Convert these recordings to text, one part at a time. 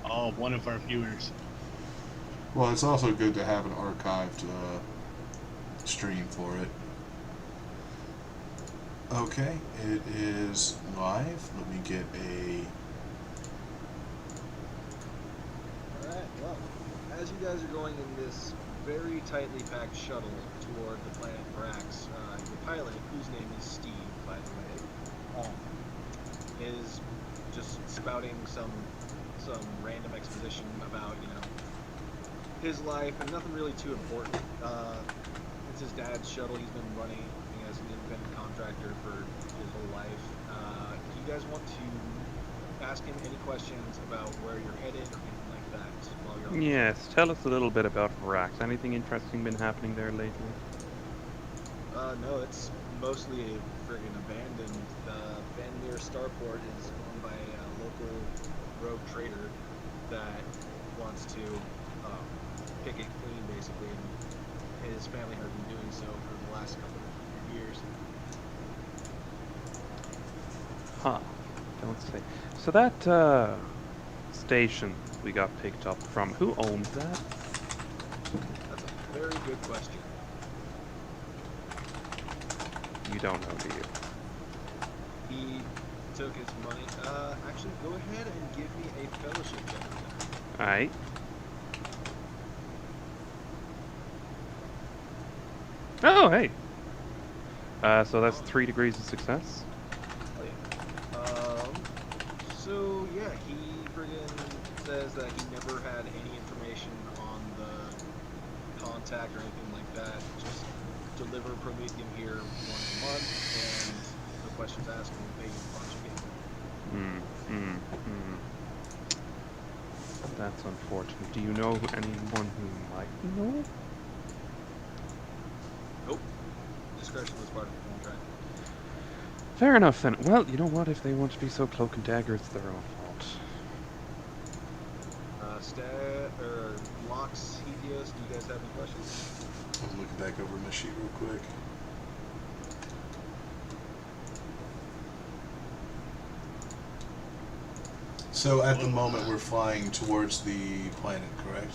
one of our viewers. Well, it's also good to have an archived stream for it. Okay, it is live. Let me get a... Alright, well, as you guys are going in this very tightly packed shuttle toward the planet Brax, your pilot, whose name is Steve, by the way, is just spouting some random exposition about, his life, and nothing really too important. It's his dad's shuttle he's been running as an independent contractor for his whole life. Do you guys want to ask him any questions about where you're headed or anything like that while you're on the Yes, tell us a little bit about Rax. Anything interesting been happening there lately? No, it's mostly a friggin' abandoned. Vanmir Starport is owned by a local rogue trader that wants to pick it clean, basically, and his family has been doing so for the last couple of years. Huh. Don't say. So that station we got picked up from, who owns that? That's a very good question. You don't know, do you? He took his money. Actually, go ahead and give me a fellowship check. Alright. Oh, hey! So that's 3 degrees of success? Oh, yeah. So, yeah, he friggin' says that he never had any information on the contact or anything like that. Just deliver Promethium here once a month, and the questions asked will pay you a bunch again. That's unfortunate. Do you know anyone who might know? Nope. Discretion was part of the contract. Fair enough then. Well, you know what? If they want to be so cloak and dagger, it's their own fault. Locks, Helios, do you guys have any questions? I'm looking back over my sheet real quick. So at the moment we're flying towards the planet, correct?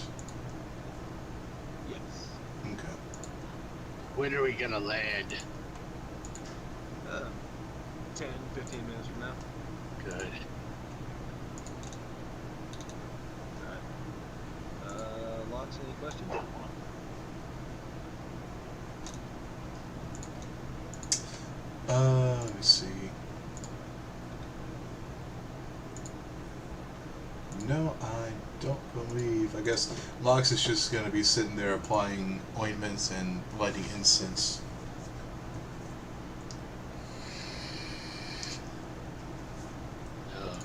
Yes. Okay. When are we gonna land? 10, 15 minutes from now. Good. Alright. Locks, any questions? Let me see. No, I don't believe. I guess Lox is just going to be sitting there applying ointments and lighting incense.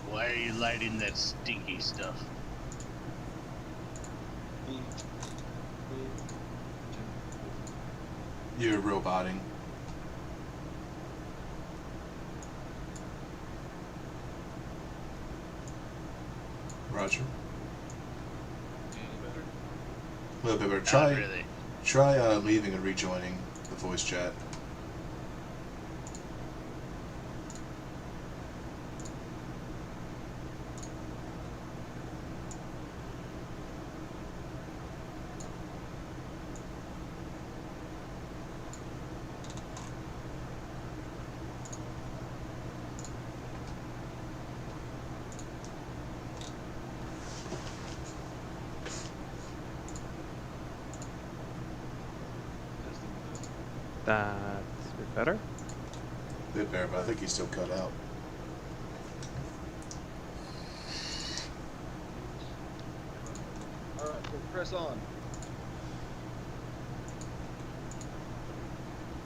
Why are you lighting that stinky stuff? You're roboting. Roger. Any better? A little bit better. Not really. Try leaving and rejoining the voice chat. That's a bit better. A bit better, but I think he's still cut out. Alright, we'll press on.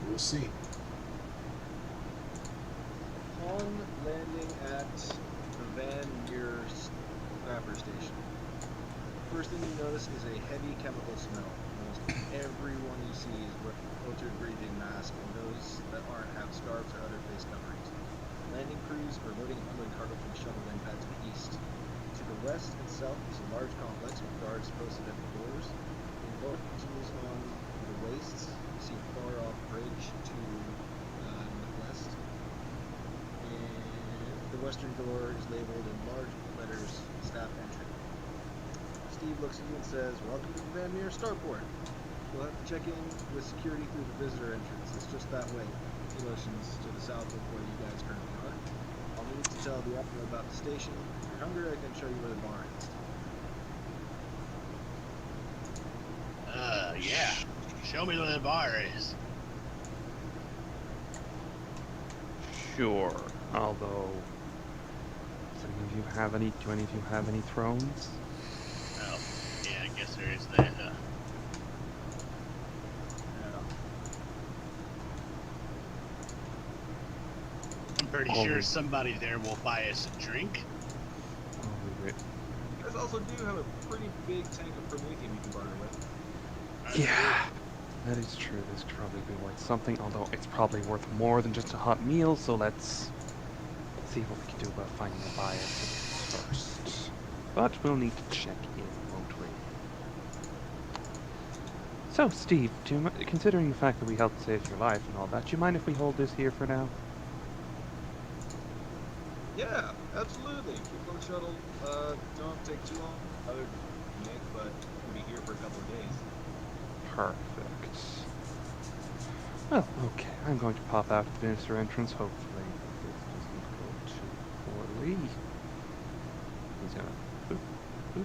We'll see. Upon landing at the Vanmir Scrapper Station, first thing you notice is a heavy chemical smell. Almost everyone you see is wearing a filtered breathing mask, and those that aren't have scarves or other face coverings. Landing crews are loading and unloading cargo from the shuttle then pad to the east. To the west and south is a large complex with guards posted at the doors. The boat continues on the wastes. You see a far off bridge to northwest. And the western door is labeled in large letters, staff entry. Steve looks at you and says, "Welcome to the Van Meer Starport. You'll have to check in with security through the visitor entrance. It's just that way." He motions to the south of where you guys currently are. I'll need to tell the admiral about the station. If you're hungry, I can show you where the bar is. Yeah. Show me where the bar is. Sure. Although, do any of you have any thrones? Oh, yeah, I guess there is that. I'm pretty sure somebody there will buy us a drink. Oh, wait. You guys also do have a pretty big tank of promethium you can barter with. Yeah, that is true. This could probably be worth something, although it's probably worth more than just a hot meal, so let's see what we can do about finding a buyer for this first. But we'll need to check in, won't we? So, Steve, considering the fact that we helped save your life and all that, do you mind if we hold this here for now? Yeah, absolutely. Keep on the shuttle. Don't take too long. Other Nick, but we'll be here for a couple of days. Perfect. Well, okay. I'm going to pop out at the minister entrance. Hopefully, this doesn't go too poorly. He's gonna. Boop, boop.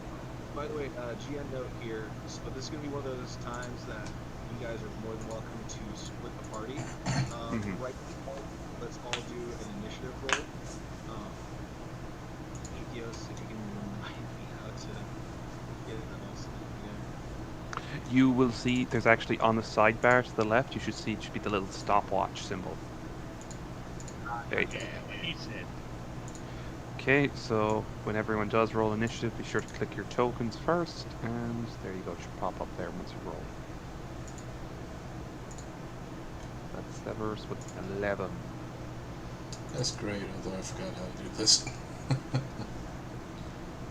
By the way, GN note here. So this is gonna be one of those times that you guys are more than welcome to split the party. Right now, let's all do an initiative roll. Atheos, if you can remind me how to get it else. You will see there's actually on the sidebar to the left, you should see it should be the little stopwatch symbol. There you go. Yeah, what he said. Okay, so when everyone does roll initiative, be sure to click your tokens first, and there you go, it should pop up there once you roll. That's Severs with 11. That's great, although I forgot how to do this. I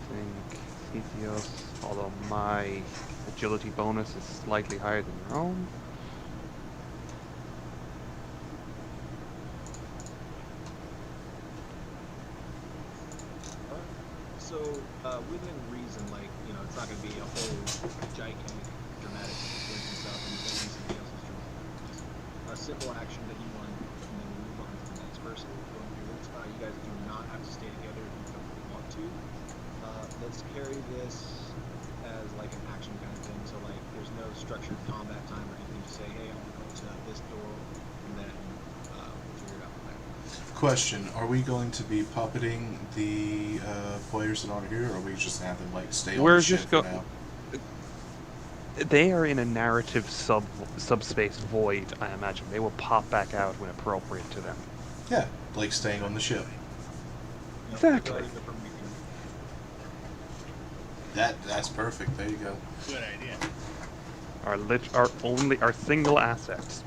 think Ethios, although my agility bonus is slightly higher than your own. So, within reason, like, you know, it's not going to be a whole gigantic, dramatic situation and stuff, and you think somebody else's turn. Just a simple action that you want, and then we move on to the next person going through this. You guys do not have to stay together if you don't really want to. Let's carry this as, like, an action kind of thing, so, like, there's no structured combat time or anything to say, hey, I'm going to go to this door, and then we'll figure it out from there. Question, are we going to be puppeting the players that aren't here, or are we just have them like stay on the ship for now? They are in a narrative subspace void, I imagine. They will pop back out when appropriate to them. Yeah, like staying on the ship. Exactly. That's perfect. There you go. Good idea. Our single assets.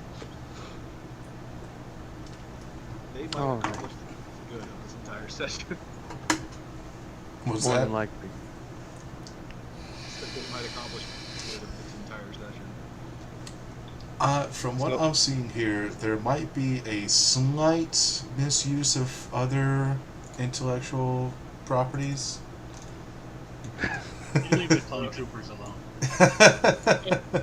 They might Oh, accomplish the good of this entire session. What's More that? than likely. That they might accomplish the good of this entire session. From what I'm seeing here, there might be a slight misuse of other intellectual properties. You leave the clone troopers alone. I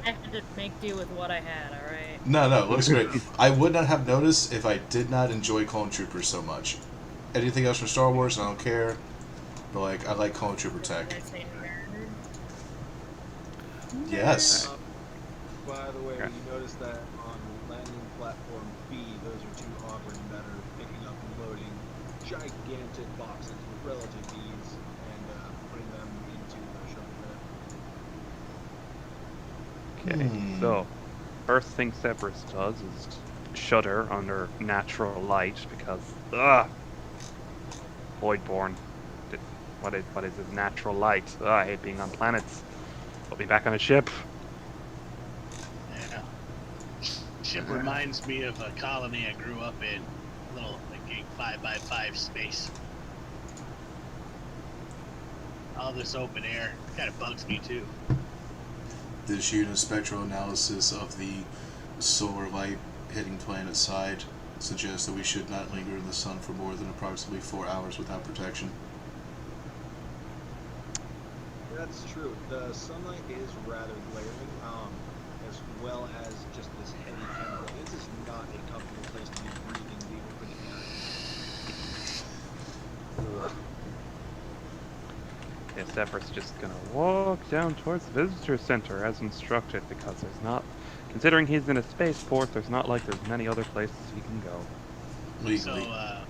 had to make do with what I had, alright? No, it looks great. I would not have noticed if I did not enjoy Clone Troopers so much. Anything else from Star Wars, I don't care. But, like, I like Clone Trooper tech. Did I say nerd? Yes. By the way, you notice that on landing platform B, those are two Auburn that are picking up and loading gigantic boxes with relative ease and putting them into the shuttle bed. Okay, so first thing Severus does is shudder under natural light because Voidborn. What is this natural light? I hate being on planets. Put me back on a ship. Yeah. Ship reminds me of a colony I grew up in. Little, like, 5x5 space. All this open air kind of bugs me too. This unit spectral analysis of the solar light hitting planet's side suggests that we should not linger in the sun for more than approximately 4 hours without protection. That's true. The sunlight is rather glaring, as well as just this heavy chemical. This is not a comfortable place to be breathing the open air. Ugh. Yeah, Severus just gonna walk down towards the visitor center as instructed because there's not, considering he's in a spaceport, there's not like there's many other places he can go. Legally. So,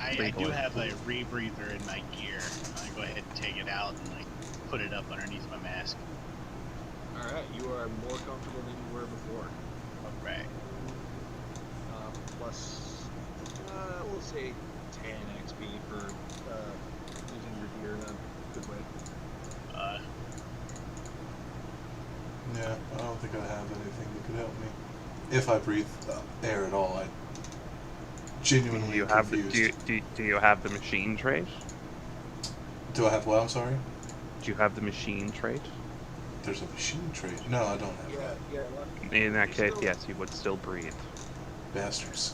I do Legally. have a rebreather in my gear. I go ahead and take it out and like put it up underneath my mask. All right, you are more comfortable than you were before. Right. Plus, we'll say 10 XP for using your gear in a good way. Yeah, I don't think I have anything that could help me. If I breathe air at all, I genuinely Do you have the, confused. do you have the machine trait? Do I have what? I'm sorry? Do you have the machine trait? There's a machine trait. No, I don't have that. Yeah, left. In that You're case, still- yes, you would still breathe. Bastards.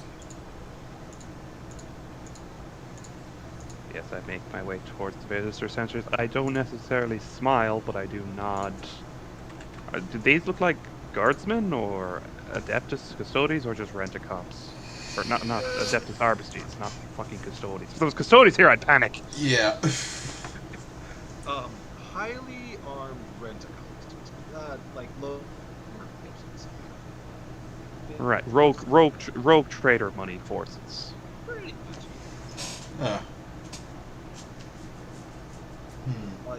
Yes, I make my way towards the visitor centers. I don't necessarily smile, but I do nod. Do these look like guardsmen or adeptus custodies or just rent-a-cops? Or not adeptus arbustes, not fucking custodies. If there was custodies here, I'd panic. Yeah. Highly armed rent-a-cops, like low. Right, rogue trader money forces. Pretty much. Huh.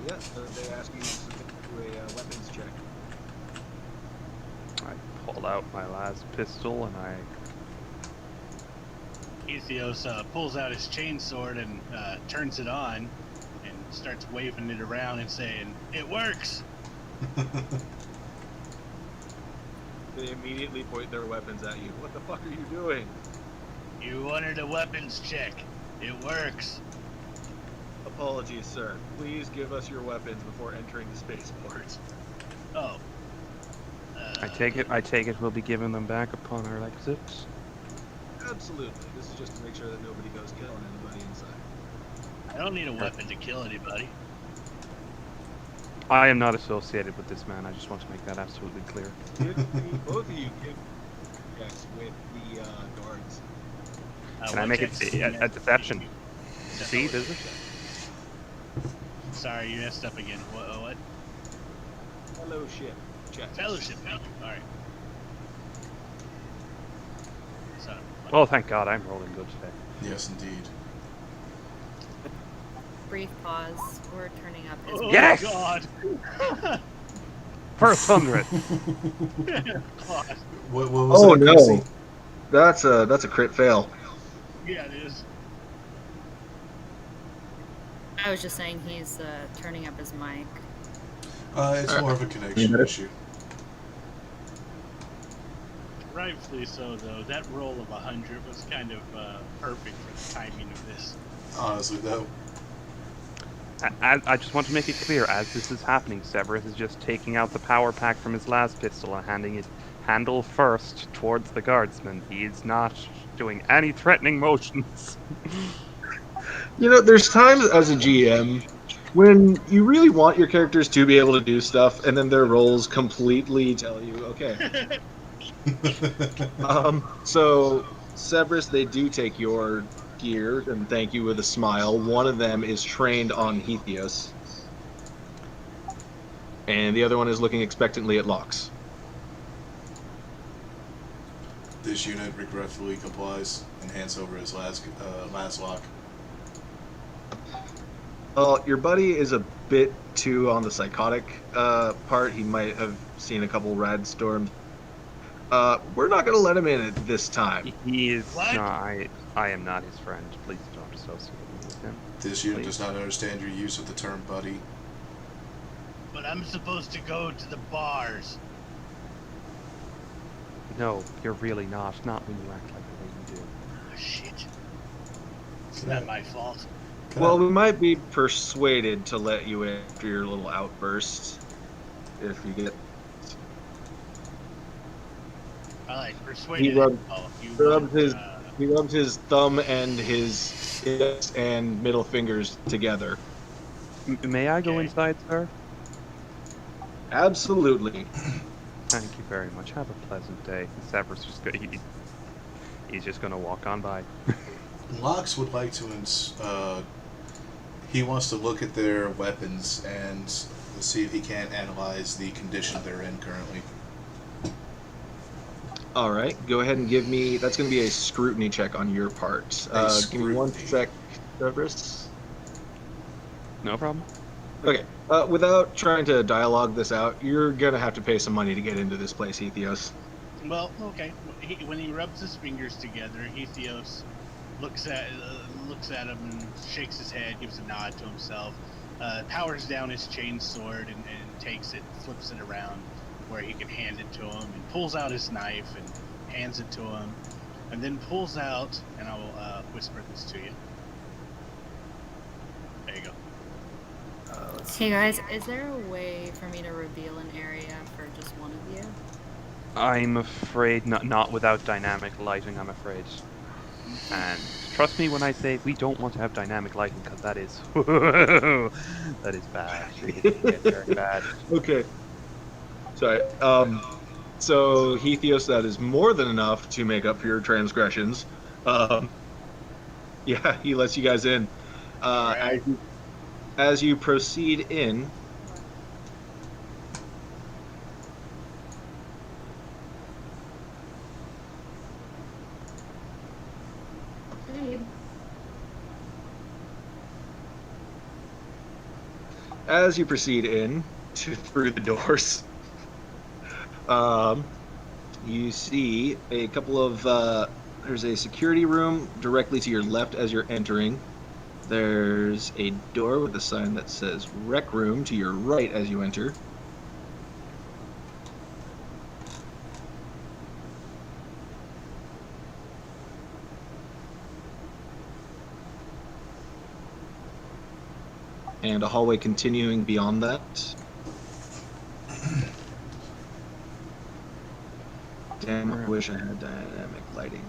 Yeah, they ask you to submit to a weapons check. I pull out my last pistol and I Ethios pulls out his chainsword and turns it on and starts waving it around and saying, "It works!" They immediately point their weapons at you. What the fuck are you doing? You wanted a weapons check. It works. Apologies, sir. Please give us your weapons before entering the spaceport. Oh. I take it we'll be giving them back upon our exit. Absolutely. This is just to make sure that nobody goes killing anybody inside. I don't need a weapon to kill anybody. I am not associated with this man. I just want to make that absolutely clear. Both of you give checks with the guards. Can I make it a deception? See, is it? Sorry, you messed up again. What? Fellowship checks. Fellowship. All right. So. Well, thank God I'm rolling good today. Yes, indeed. Brief pause. We're turning up his. Oh, Yes! God. First 100. God. What was Oh that, no, Casey? that's a crit fail. Yeah, it is. I was just saying he's turning up his mic. It's more of a connection issue. Rightfully so, though. That roll of 100 was kind of perfect for the timing of this. Honestly, though. I just want to make it clear, as this is happening, Severus is just taking out the power pack from his last pistol and handing it handle first towards the guardsman. He's not doing any threatening motions. You know, there's times as a GM when you really want your characters to be able to do stuff, and then their roles completely tell you, okay. So, Severus, they do take your gear and thank you with a smile. One of them is trained on Hetheus, and the other one is looking expectantly at Lox. This unit regretfully complies and hands over his last lock. Well, your buddy is a bit too on the psychotic part. He might have seen a couple rad storms. We're not going to let him in at this time. He is. What? No, I am not his friend. Please don't associate me with him. This unit Please. does not understand your use of the term buddy. But I'm supposed to go to the bars. No, you're really not. Not when you act like the way you do. Oh, shit. It's Can not I- my fault. can Well, I- we might be persuaded to let you in after your little outburst. If you get... I like persuaded. He rubbed- Oh, you rubbed want, his- He rubs his thumb and his index and middle fingers together. May I go Okay. inside, sir? Absolutely. Thank you very much. Have a pleasant day. Severus just he's just gonna walk on by. Lox would like to. He wants to look at their weapons and see if he can analyze the condition they're in currently. All right, go ahead and give me. That's going to be a scrutiny check on your part. Give me one sec, Severus. No problem. Okay. Without trying to dialogue this out, you're gonna have to pay some money to get into this place, Ethios. Well, okay. When he rubs his fingers together, Ethios looks at him and shakes his head, gives a nod to himself, powers down his chain sword and takes it, flips it around where he can hand it to him, and pulls out his knife and hands it to him, and then pulls out, and I will whisper this to you. There you go. Hey guys, is there a way for me to reveal an area for just one of you? I'm afraid not without dynamic lighting, I'm afraid. And trust me when I say we don't want to have dynamic lighting, because that is that is bad. It gets very bad. Okay. Sorry. So Ethios, that is more than enough to make up for your transgressions. Yeah, he lets you guys in. Right. As you proceed in, through the doors, you see a couple of. There's a security room directly to your left as you're entering. There's a door with a sign that says Rec Room to your right as you enter. And a hallway continuing beyond that. Damn, I wish I had dynamic lighting.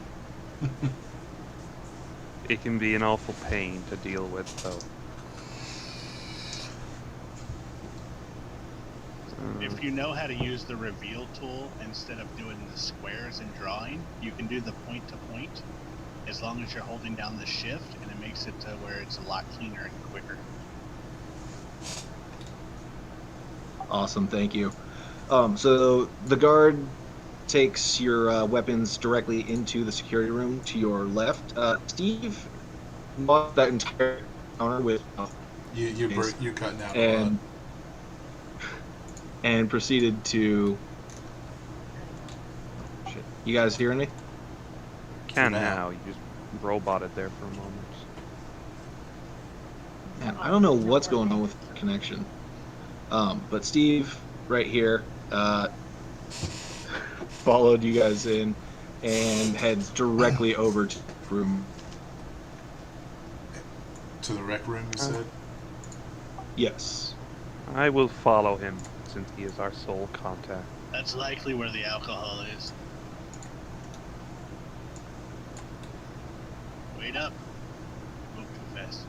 It can be an awful pain to deal with, though. If you know how to use the reveal tool instead of doing the squares and drawing, you can do the point to point as long as you're holding down the shift, and it makes it to where it's a lot cleaner and quicker. Awesome, thank you. So the guard takes your weapons directly into the security room to your left. Steve bought that entire counter with You're cutting out a lot. And proceeded to. Shit. You guys hearing me? Can now. You just roboted there for a moment. Man, I don't know what's going on with the connection. But Steve, right here, followed you guys in and heads directly over to the room. To the rec room, you said? Yes. I will follow him, since he is our sole contact. That's likely where the alcohol is. Wait up. Move too fast.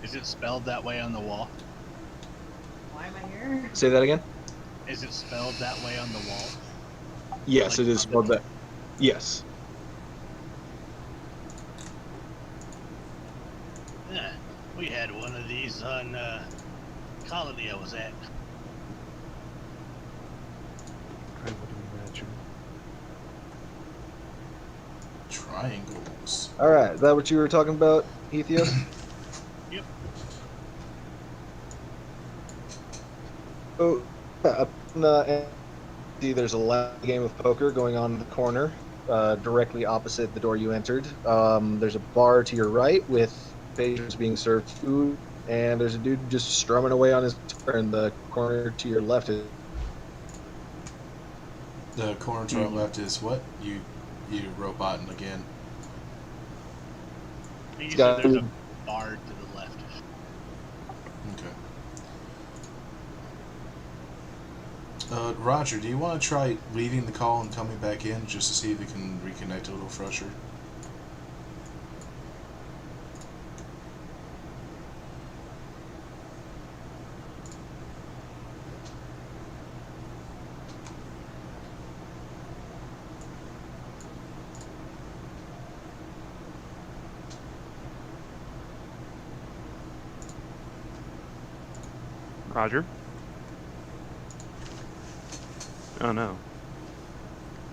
Is it spelled that way on the wall? Why am I here? Say that again? Is it spelled that way on the wall? Yes, Like it is spelled that. Yes. Yeah, we had one of these on colony I was at. I would imagine. Triangles. All right, is that what you were talking about, Ethios? Yep. So, see, there's a game of poker going on in the corner, directly opposite the door you entered. There's a bar to your right with patrons being served food, and there's a dude just strumming away on his guitar in the corner to your left. The corner to our left is what? You roboting again. You said there's a bar to the left. Okay. Roger, do you want to try leaving the call and coming back in just to see if we can reconnect a little fresher? Roger. Oh no.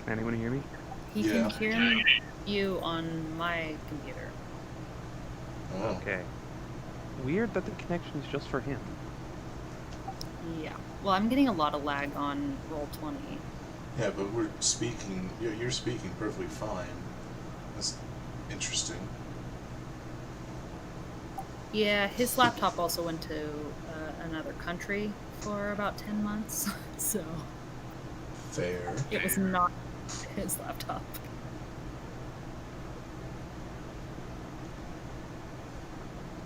Can anyone hear me? He Yeah. can hear you on my computer. Oh. Okay. Weird that the connection is just for him. Yeah. Well, I'm getting a lot of lag on Roll20. Yeah, but we're speaking. You're speaking perfectly fine. That's interesting. Yeah, his laptop also went to another country for about 10 months, so Fair. it was not his laptop.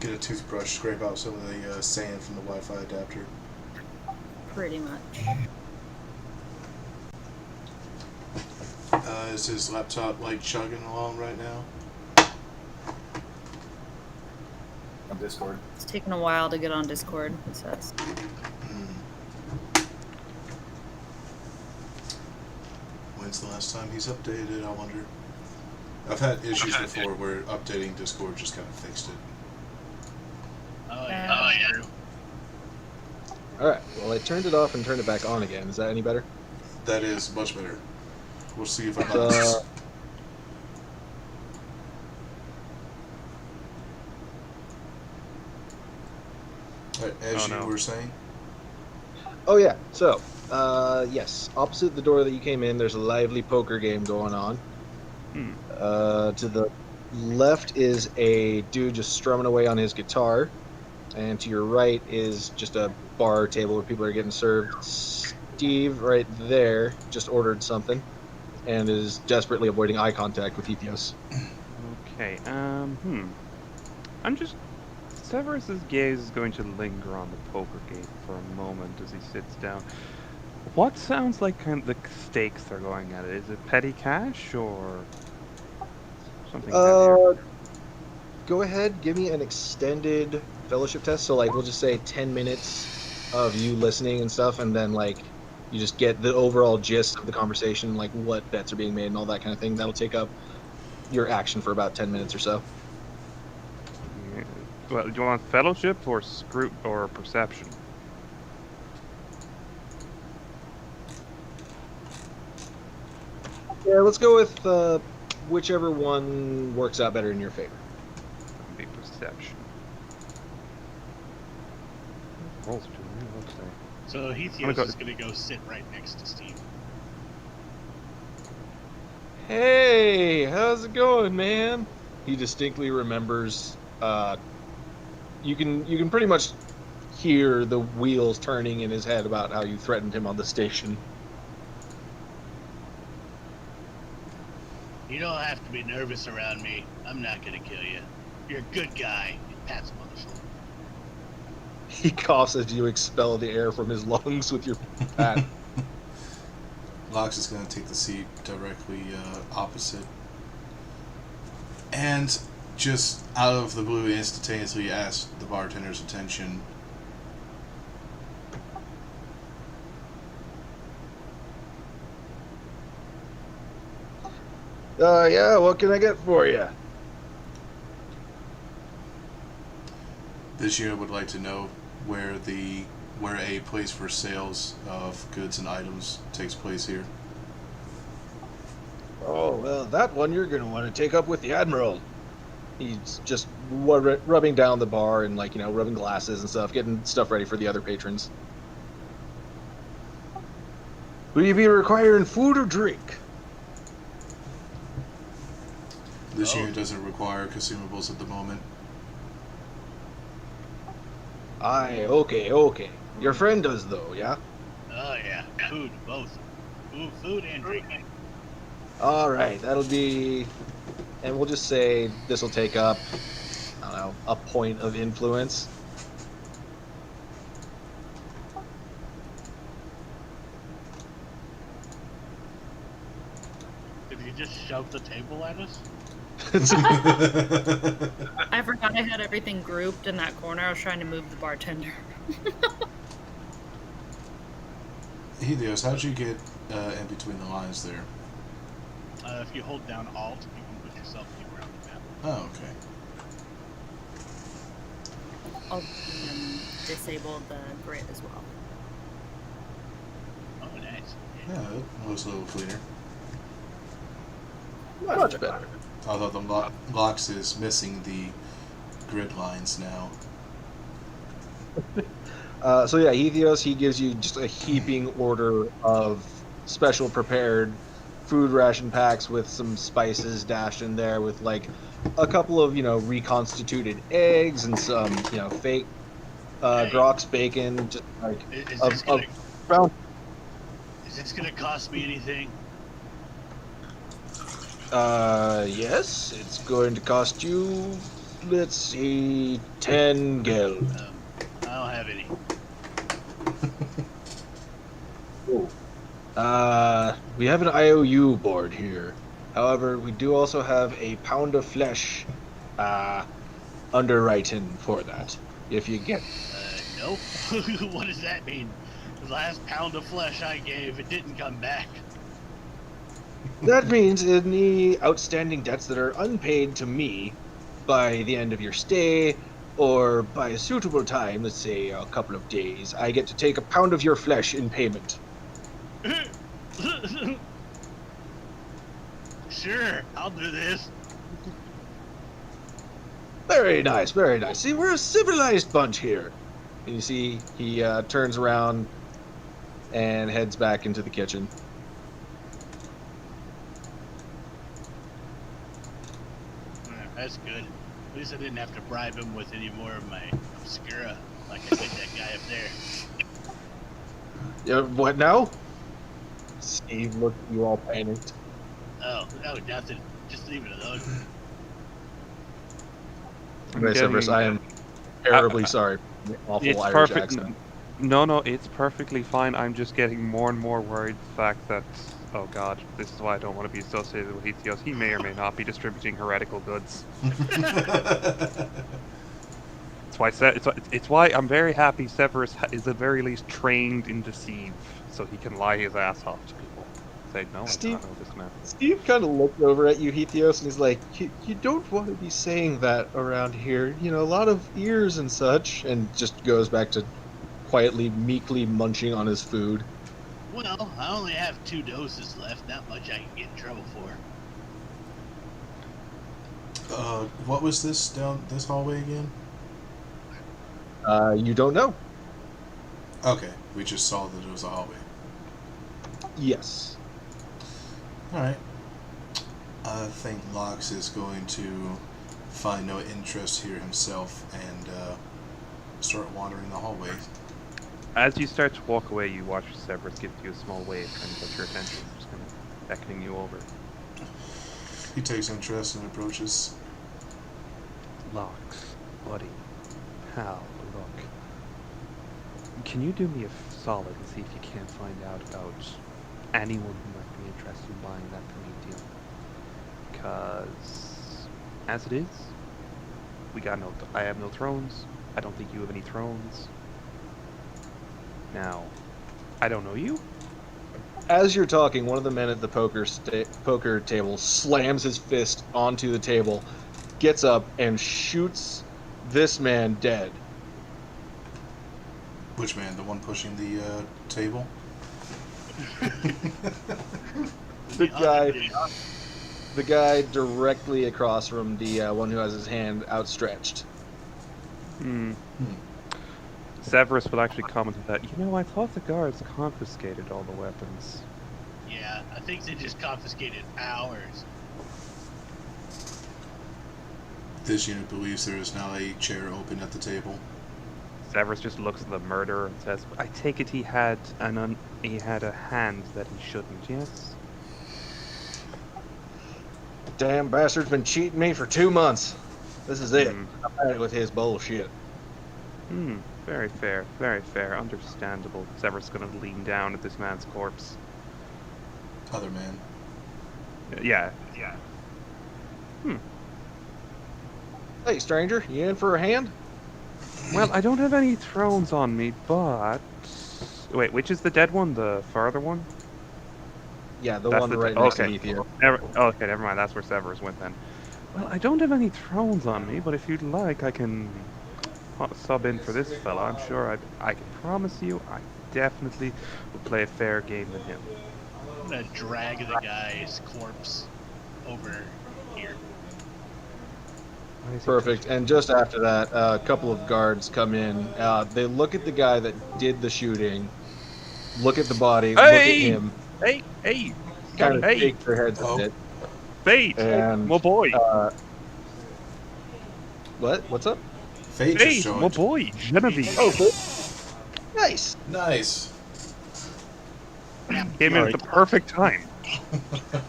Get a toothbrush, scrape out some of the sand from the Wi-Fi adapter. Pretty much. Is his laptop like chugging along right now? On Discord. It's taken a while to get on Discord, it says. When's the last time he's updated, I wonder? I've had issues before where updating Discord just kind of fixed it. Oh yeah. True. Alright, well I turned it off and turned it back on again. Is that any better? That is much better. We'll see if I'm as you were saying? Oh yeah, so, yes, opposite the door that you came in, there's a lively poker game going on. To the left is a dude just strumming away on his guitar, and to your right is just a bar table where people are getting served. Steve, right there, just ordered something, and is desperately avoiding eye contact with Ethios. Okay, I'm just... Severus's gaze is going to linger on the poker game for a moment as he sits down. What sounds like kind of the stakes they're going at? Is it petty cash or something heavier? Go ahead, give me an extended fellowship test. So, like, we'll just say 10 minutes of you listening and stuff, and then, like, you just get the overall gist of the conversation, like what bets are being made and all that kind of thing. That'll take up your action for about 10 minutes or so. Yeah. Well, do you want fellowship or or perception? Yeah, let's go with whichever one works out better in your favor. That'd be perception. Rolls too many, looks like. So Heathios is gonna go sit right next to Steve. Hey, how's it going, man? He distinctly remembers. You can pretty much hear the wheels turning in his head about how you threatened him on the station. You don't have to be nervous around me. I'm not gonna kill you. You're a good guy. He pats him on the shoulder. He coughs as you expel the air from his lungs with your pat. Lox is going to take the seat directly opposite. And just out of the blue, instantaneously ask the bartender's attention. Yeah, what can I get for you? This unit would like to know where a place for sales of goods and items takes place here. Oh, well, that one you're going to want to take up with the Admiral. He's just rubbing down the bar and, like, rubbing glasses and stuff, getting stuff ready for the other patrons. Will you be requiring food or drink? This unit doesn't require consumables at the moment. Aye, okay. Your friend does, though, yeah? Oh yeah, food, both. Food and drinking. All right, that'll be... And we'll just say this will take up, I don't know, a point of influence. Did you just shove the table at us? I forgot I had everything grouped in that corner. I was trying to move the bartender. Helios, how'd you get in between the lines there? If you hold down Alt, you can put yourself anywhere on the map. Oh, okay. disabled the grid as well. Oh, nice. Yeah, it looks a little cleaner. Much better. Although the Lox is missing the grid lines now. So yeah, Ethios, he gives you just a heaping order of special prepared food ration packs with some spices dashed in there, with like a couple of reconstituted eggs and some fake Hey. Grox bacon, just like Is of, this of gonna brown. is this gonna cost me anything? Yes, it's going to cost you, let's see, 10 gel. I don't have any. We have an IOU board here. However, we do also have a pound of flesh underwriting for that. If you get... Nope. What does that mean? The last pound of flesh I gave, it didn't come back. That means any outstanding debts that are unpaid to me by the end of your stay, or by a suitable time, let's say a couple of days, I get to take a pound of your flesh in payment. Sure, I'll do this. Very nice, very nice. See, we're a civilized bunch here. And you see, he turns around and heads back into the kitchen. That's good. At least I didn't have to bribe him with any more of my obscura, like I did that guy up there. What now? Steve looked at you all panicked. Oh, nothing. Just leave it alone. Okay, Severus, I am terribly sorry for the awful It's Irish perfect. accent. No, it's perfectly fine. I'm just getting more and more worried the fact that, oh god, this is why I don't want to be associated with Ethios. He may or may not be distributing heretical goods. It's why I'm very happy Severus is at very least trained in deceive, so he can lie his ass off to people. Say, no, I Steve- don't know this man. Steve kind of looked over at you, Ethios, and he's like, you don't want to be saying that around here. A lot of ears and such, and just goes back to quietly, meekly munching on his food. Well, I only have 2 doses left. Not much I can get in trouble for. What was this down this hallway again? You don't know. Okay, we just saw that it was a hallway. Yes. Alright. I think Lox is going to find no interest here himself and start wandering the hallway. As you start to walk away, you watch Severus give you a small wave, kind of get your attention, just kind of beckoning you over. He takes interest and approaches. Lox, buddy, pal, look. Can you do me a solid and see if you can't find out about anyone who might be interested in buying that for me deal? Because, as it is, I have no thrones. I don't think you have any thrones. Now, I don't know you. As you're talking, one of the men at the poker table slams his fist onto the table, gets up, and shoots this man dead. Which man? The one pushing the table? The guy directly across from the one who has his hand outstretched. Severus would actually comment on that. I thought the guards confiscated all the weapons. Yeah, I think they just confiscated ours. This unit believes there is now a chair open at the table. Severus just looks at the murderer and says, I take it he had a hand that he shouldn't, yes? Damn bastard's been cheating me for 2 months. This is it. I'm at it with his bullshit. Very fair, understandable. Severus gonna lean down at this man's corpse. Other man. Yeah. Hey, stranger, you in for a hand? Well, I don't have any thrones on me, but... Wait, which is the dead one? The farther one? Yeah, the That's one the right next to Ethios. Okay, never mind. That's where Severus went then. Well, I don't have any thrones on me, but if you'd like, I can sub in for this fella, I'm sure I can promise you, I definitely will play a fair game than him. I'm gonna drag the guy's corpse over here. Why is he Perfect. touching- And just after that, a couple of guards come in. They look at the guy that did the shooting, look at the body, look at him, Hey! kind of Hey! shake their heads a Oh. bit. Fate! And My boy! what? What's up? Fate just Fate! My joined. boy! Genevieve! Oh, cool. Nice. Nice. Came in at the perfect time.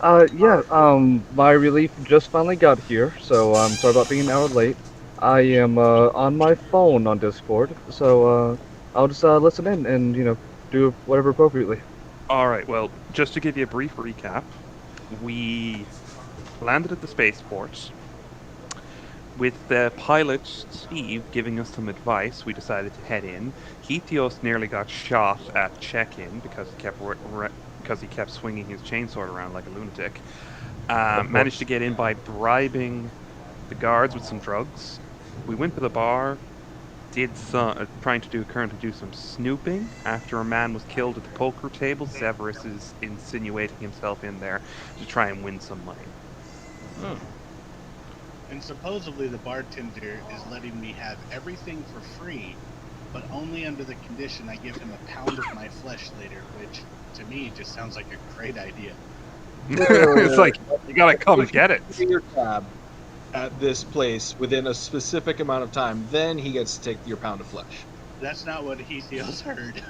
My relief just finally got here, so I'm sorry about being an hour late. I am on my phone on Discord, so I'll just listen in and do whatever appropriately. Alright, well, just to give you a brief recap, we landed at the spaceport. With the pilot, Steve, giving us some advice, we decided to head in. Hetios nearly got shot at check-in because he kept swinging his chainsword around like a lunatic. Managed to get in by bribing the guards with some drugs. We went to the bar, currently do some snooping. After a man was killed at the poker table, Severus is insinuating himself in there to try and win some money. And supposedly the bartender is letting me have everything for free, but only under the condition I give him a pound of my flesh later, which to me just sounds like a great idea. It's like, you gotta come and get it. Your tab at this place within a specific amount of time, then he gets to take your pound of flesh. That's not what Hesios heard.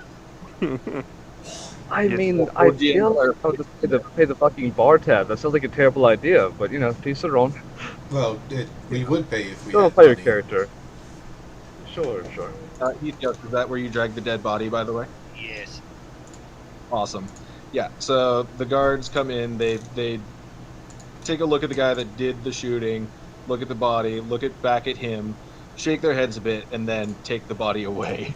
I Yes. mean, Or I the feel entire like I would just pay the fucking bar tab. That sounds like a terrible idea, but to each their own. Well, we would pay if we Don't had play your money. character. Sure. Is that where you drag the dead body, by the way? Yes. Awesome. Yeah, so the guards come in, they take a look at the guy that did the shooting, look at the body, back at him, shake their heads a bit, and then take the body away.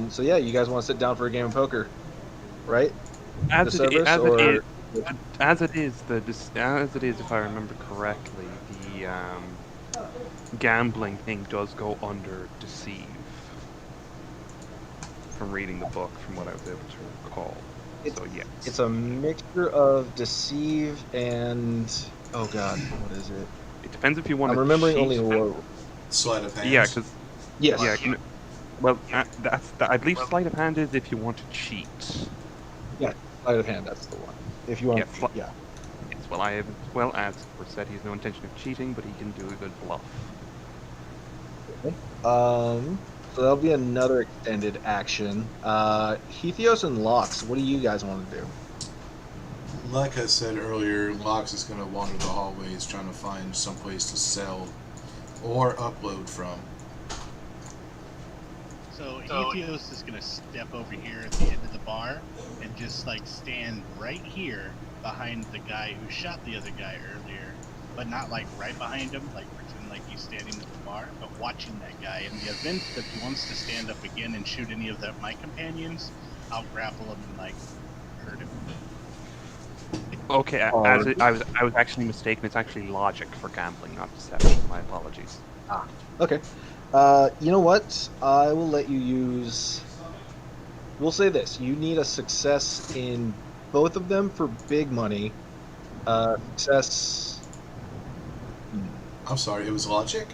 So yeah, you guys want to sit down for a game of poker, right? As it Cerberus, is, or- as it is, if I remember correctly, the gambling thing does go under deceive. From reading the book, from what I was able to recall. So yes, It's a mixture of deceive and oh god, what is it? it depends if you want I'm to remembering cheat. only low. Sleight of hand. Yeah, because Yes. well, I believe sleight of hand is if you want to cheat. Sleight of hand, that's the one. If you want, Yeah, yeah. Yes, as Bert said, he has no intention of cheating, but he can do a good bluff. So that'll be another extended action. Hetios and Lox, what do you guys want to do? Like I said earlier, Lox is going to wander the hallways trying to find some place to sell or upload from. So Hetios is gonna step over here at the end of the bar and just like stand right here behind the guy who shot the other guy earlier, but not like right behind him, like pretend like he's standing at the bar, but watching that guy. In the event that he wants to stand up again and shoot any of my companions, I'll grapple him and like hurt him. Okay, I was actually mistaken. It's actually logic for gambling, not deception. My apologies. Okay. You know what? I will let you use... We'll say this. You need a success in both of them for big money. Success... I'm sorry, it was logic?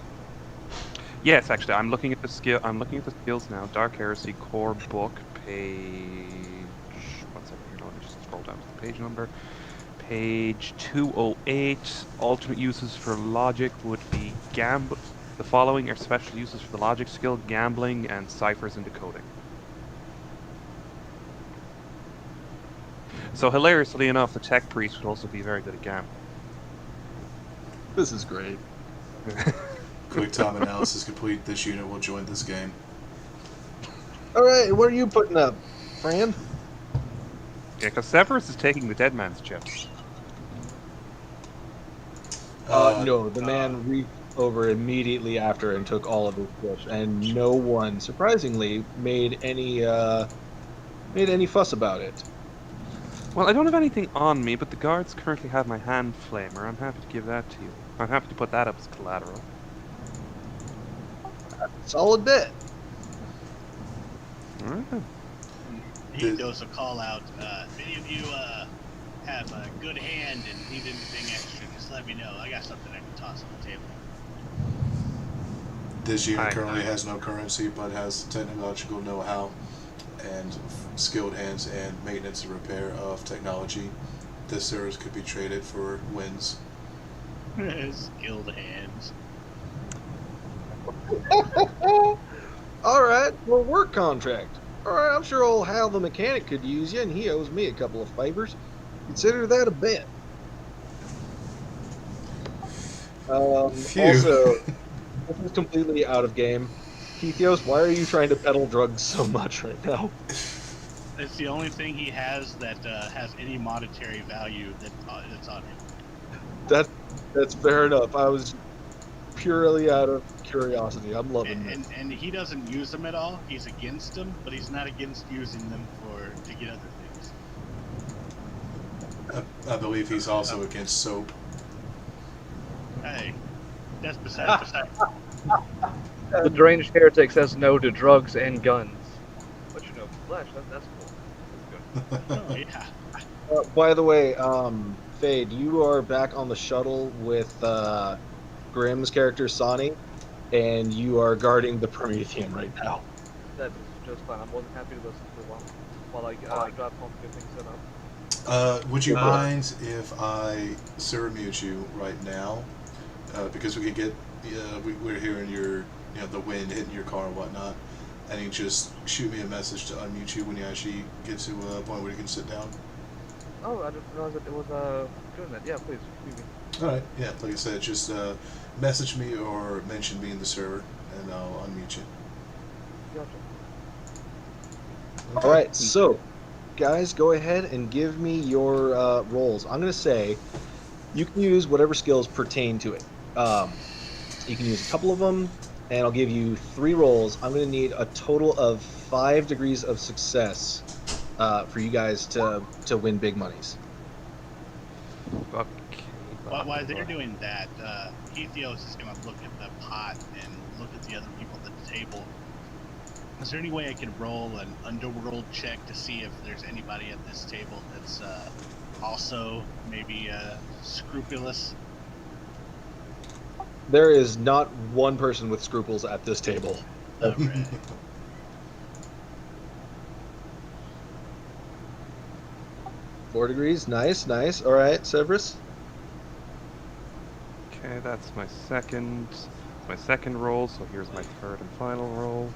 Yes, actually, I'm looking at the skills now. Dark Heresy core book page. One second here. Let me just scroll down to the page number. Page 208. Alternate uses for logic would be gamble. The following are special uses for the logic skill: gambling and ciphers and decoding. So hilariously enough, the tech priest would also be very good at gambling. This is great. Quick time analysis complete. This unit will join this game. Alright, what are you putting up, Fran? Yeah, because Severus is taking the dead man's chips. No, the man reached over immediately after and took all of his fish, and no one, surprisingly, made any fuss about it. Well, I don't have anything on me, but the guards currently have my hand flamer. I'm happy to give that to you. I'm happy to put that up as collateral. Solid bit. Alright then. He goes a call out. If any of you have a good hand and need anything extra, just let me know. I got something I can toss on the table. This unit Aye, currently aye. has no currency, but has technological know-how and skilled hands and maintenance and repair of technology. This service could be traded for wins. Skilled hands. All right, well, work contract. All right, I'm sure old Hal the mechanic could use you, and he owes me a couple of favors. Consider that a bet. Phew. Also, this is completely out of game. Keithios, why are you trying to peddle drugs so much right now? It's the only thing he has that has any monetary value that's on him. That's fair enough. I was purely out of curiosity. I'm loving this. And he doesn't use them at all. He's against them, but he's not against using them to get other things. I believe he's also against soap. Hey, that's beside. The deranged heretic says no to drugs and guns. But you know, flesh, that's cool. That's good. Oh yeah. By the way, Fade, you are back on the shuttle with Grimm's character Sonny, and you are guarding the Promethean right now. That is just fine. I'm more than happy to listen to while I drive home to get things set up. Would you mind if I mute you right now? Because we could get, we're hearing your, the wind hitting your car and whatnot, and you just shoot me a message to unmute you when you actually get to a point where you can sit down. Oh, I didn't realize that it was doing that. Yeah, please. All right, yeah, like I said, just message me or mention me in the server, and I'll unmute you. Gotcha. All right, so guys, go ahead and give me your rolls. I'm going to say you can use whatever skills pertain to it. You can use a couple of them, and I'll give you 3 rolls. I'm going to need a total of 5 degrees of success for you guys to win big monies. Okay. While they're doing that, Keithios is going to look at the pot and look at the other people at the table. Is there any way I can roll an underworld check to see if there's anybody at this table that's also maybe scrupulous? There is not one person with scruples at this table. Alright. 4 degrees, nice. All right, Severus. Okay, that's my second roll. So here's my third and final roll.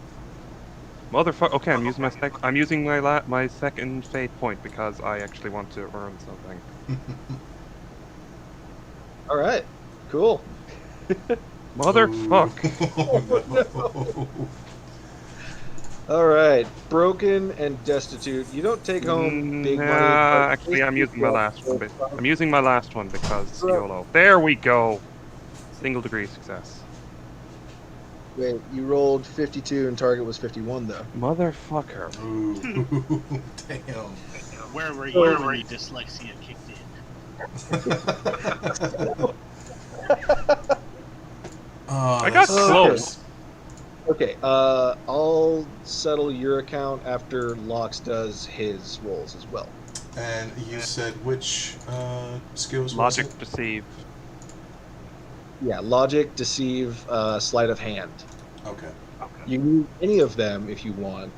Motherfucker. Okay, I'm using my second fate point because I actually want to earn something. All right, cool. Motherfuck. Oh, All right, broken and destitute. You don't take home big money. but Actually, I'm using my last one. I'm using my last one because YOLO. There we go. Single degree success. Wait, you rolled 52 and target was 51 though. Motherfucker. Ooh, damn. Where were you when your dyslexia kicked in? I got close. Okay, I'll settle your account after Lox does his rolls as well. And you said which skills? Logic, was it? deceive. Yeah, logic, deceive, sleight of hand. Okay. You use any of them if you want.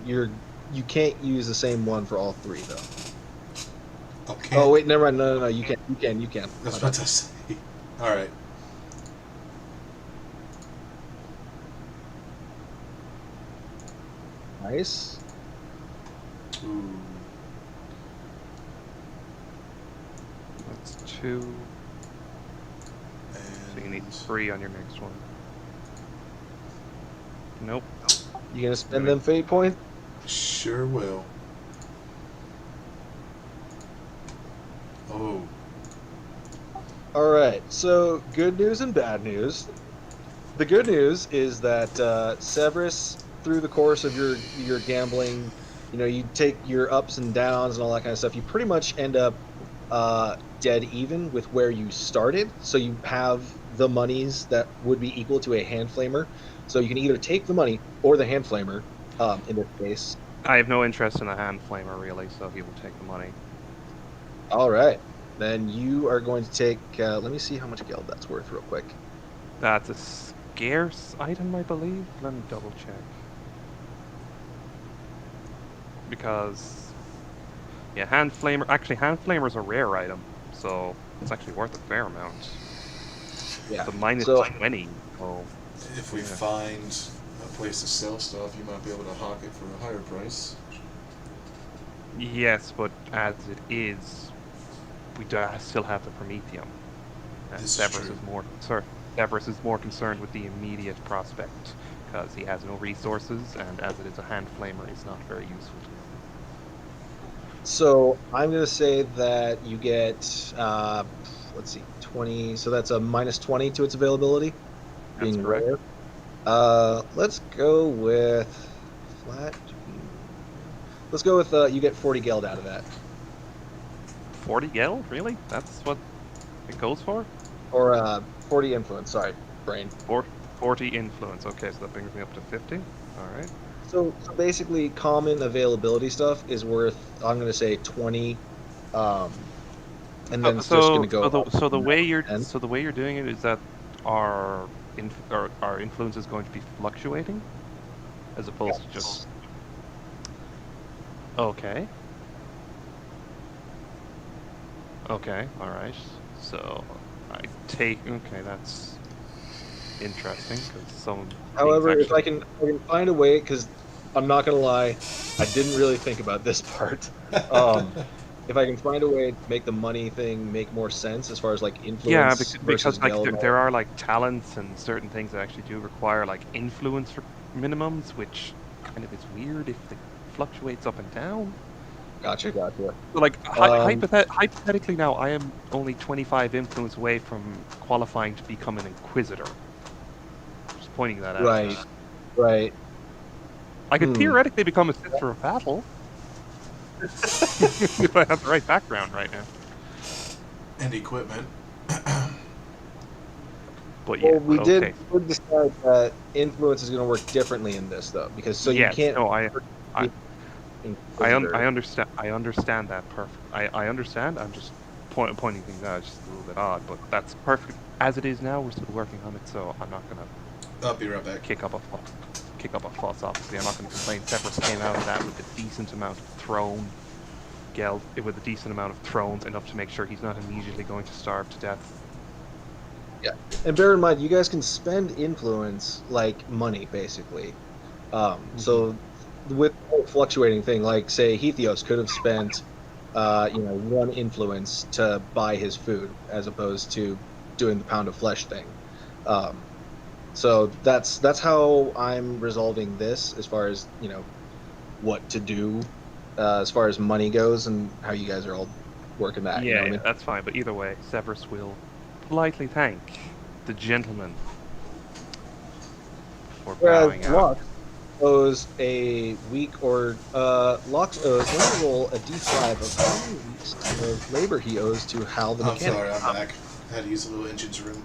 You can't use the same one for all 3 though. Okay. Oh wait, never mind. No, you can. That's what I say. All right. Nice. Ooh. That's 2. So you need 3 on your next one. Nope. You gonna spend them fate points? Sure will. Oh. All right. So good news and bad news. The good news is that Severus, through the course of your gambling, you take your ups and downs and all that kind of stuff. You pretty much end up dead even with where you started. So you have the monies that would be equal to a hand flamer. So you can either take the money or the hand flamer. In this case. I have no interest in the hand flamer really, so he will take the money. All right, then you are going to take. Let me see how much geld that's worth, real quick. That's a scarce item, I believe. Let me double check. Because, yeah, hand flamer. Actually, hand flamer's a rare item, so it's actually worth a fair amount. Yeah. So minus So 20. Oh. If we find a place to sell stuff, you might be able to hawk it for a higher price. Yes, but as it is, we still have the Prometheum. And Severus is more concerned with the immediate prospect, because he has no resources, and as it is a hand flamer, it's not very useful to him. So I'm going to say that you get, let's see, 20. So that's a minus 20 to its availability. That's being correct. Rare. Let's go with flat. Let's go with you get 40 geld out of that. 40 geld? Really? That's what it goes for? Or 40 influence. Sorry, brain. 40 influence. Okay, so that brings me up to 50. All right. So basically, common availability stuff is worth, I'm going to say 20, and then it's just going to go. So the way you're doing it is that our influence is going to be fluctuating, as opposed to just. Okay. Okay. All right. So I take. Okay, that's interesting because some. However, if I can find a way, because I'm not gonna lie, I didn't really think about this part. If I can find a way to make the money thing make more sense as far as like influence because like geld, there are like talents and certain things that actually do require like influence for minimums, which kind of is weird if it fluctuates up and down. Gotcha. So like hypothetically now, I am only 25 influence away from qualifying to become an inquisitor. Just pointing that out. Right. I could theoretically become a sister of battle if I have the right background right now. And equipment. But yeah, we did decide that influence is going to work differently in this though, because you can't. No, I understand that perfect. I understand. I'm just pointing things out. It's just a little bit odd, but that's perfect as it is now. We're still working on it, so I'm not gonna. I'll be right back. Kick up a fuss. Obviously, I'm not gonna complain. Severus came out of that with a decent amount of throne geld, with a decent amount of thrones, enough to make sure he's not immediately going to starve to death. Yeah, and bear in mind, you guys can spend influence like money, basically. So with the fluctuating thing, like say Hetheos could have spent, 1 influence to buy his food, as opposed to doing the pound of flesh thing. So that's how I'm resolving this, as far as what to do, as far as money goes, and how you guys are all working that. Yeah, you know what I mean? That's fine. But either way, Severus will politely thank the gentleman for bowing out. Lux owes a week, or Lux owes. Let me roll a d5 of how many weeks of labor he owes to Hal the mechanic. I'm sorry, I'm back. I had to use a little engine's room.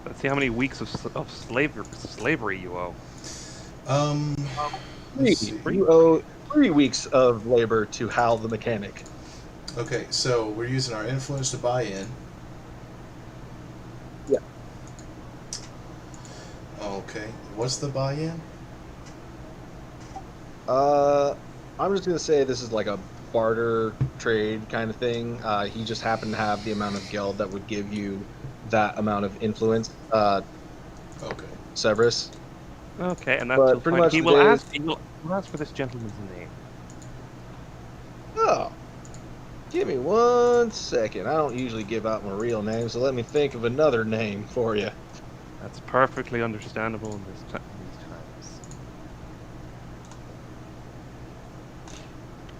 Let's see how many weeks of slavery you owe. You owe 3 weeks of labor to Hal the mechanic. Okay, so we're using our influence to buy in. Yeah. Okay, what's the buy-in? I'm just gonna say this is like a barter trade kind of thing. He just happened to have the amount of geld that would give you that amount of influence. Okay. Severus. Okay, and that's pretty much he will ask for this gentleman's name. Oh, give me 1 second. I don't usually give out my real name, so let me think of another name for you. That's perfectly understandable in these times.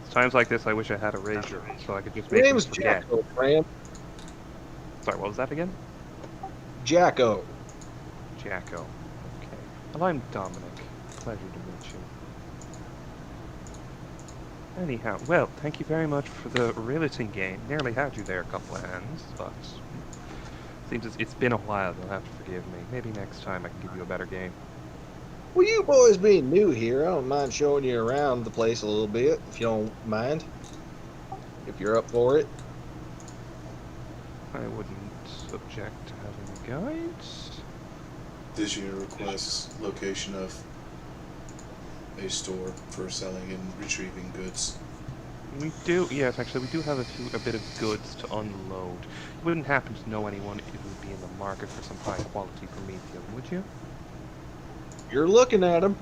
It's times like this, I wish I had a razor, so I could just make him forget. Jacko, Fran. Sorry, what was that again? Jacko. Jacko. Okay. Well, I'm Dominic. Pleasure to meet you. Anyhow, well, thank you very much for the riveting game. Nearly had you there a couple of hands, but seems it's been a while. You'll have to forgive me. Maybe next time I can give you a better game. Well, you boys being new here, I don't mind showing you around the place a little bit, if you don't mind. If you're up for it. I wouldn't object to having a guide. This year requests location of a store for selling and retrieving goods. We do, yes, actually, we do have a bit of goods to unload. You wouldn't happen to know anyone who would be in the market for some high-quality Prometheum, would you? You're looking at them.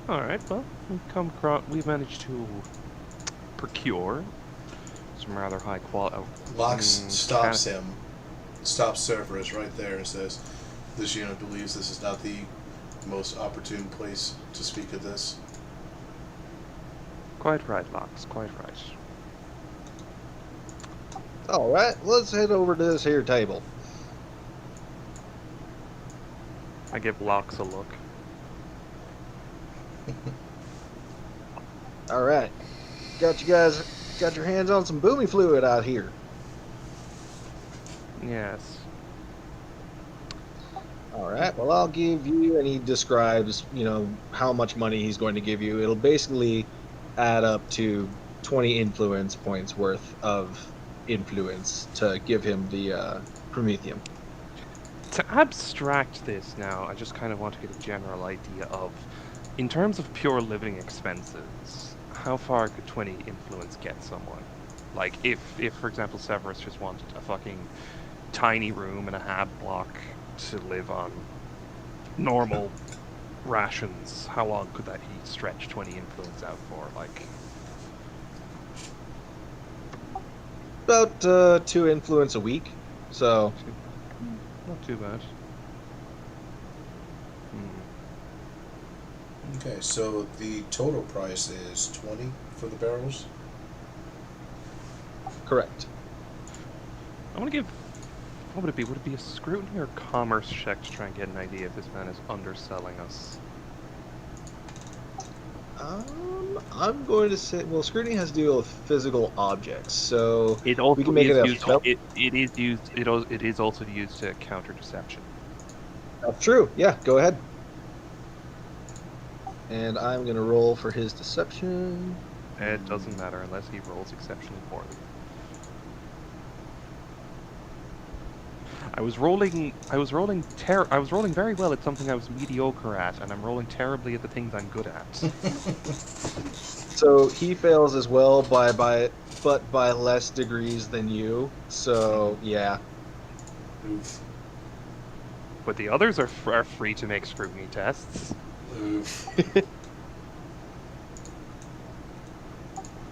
Alright, well, we've managed to procure some rather high quality. Lox stops him, stops Cerberus right there and says, "This unit believes this is not the most opportune place to speak of this." Quite right, Lox, quite right. Alright, let's head over to this here table. I give Lox a look. Alright. Got your hands on some boomy fluid out here. Yes. Alright, well I'll give you, and he describes, how much money he's going to give you. It'll basically add up to 20 influence points worth of influence to give him the Prometheum. To abstract this now, I just kind of want to get a general idea of, in terms of pure living expenses, how far could 20 influence get someone? Like, if for example, Severus just wanted a fucking tiny room and a hab block to live on normal rations, how long could that he stretch 20 influence out for? Like, About 2 influence a week, so... not too bad. Okay, so the total price is 20 for the barrels. Correct. I want to give... What would it be? Would it be a scrutiny or commerce check to try and get an idea if this man is underselling us? I'm going to say, well, scrutiny has to do with physical objects, so It also we can make is it used. a... It is also used to counter deception. That's true. Yeah, go ahead. And I'm going to roll for his deception. It doesn't matter unless he rolls exceptionally poorly. I was rolling very well at something I was mediocre at, and I'm rolling terribly at the things I'm good at. So he fails as well but by less degrees than you. So yeah. Oof. But the others are free to make scrutiny tests. Oof.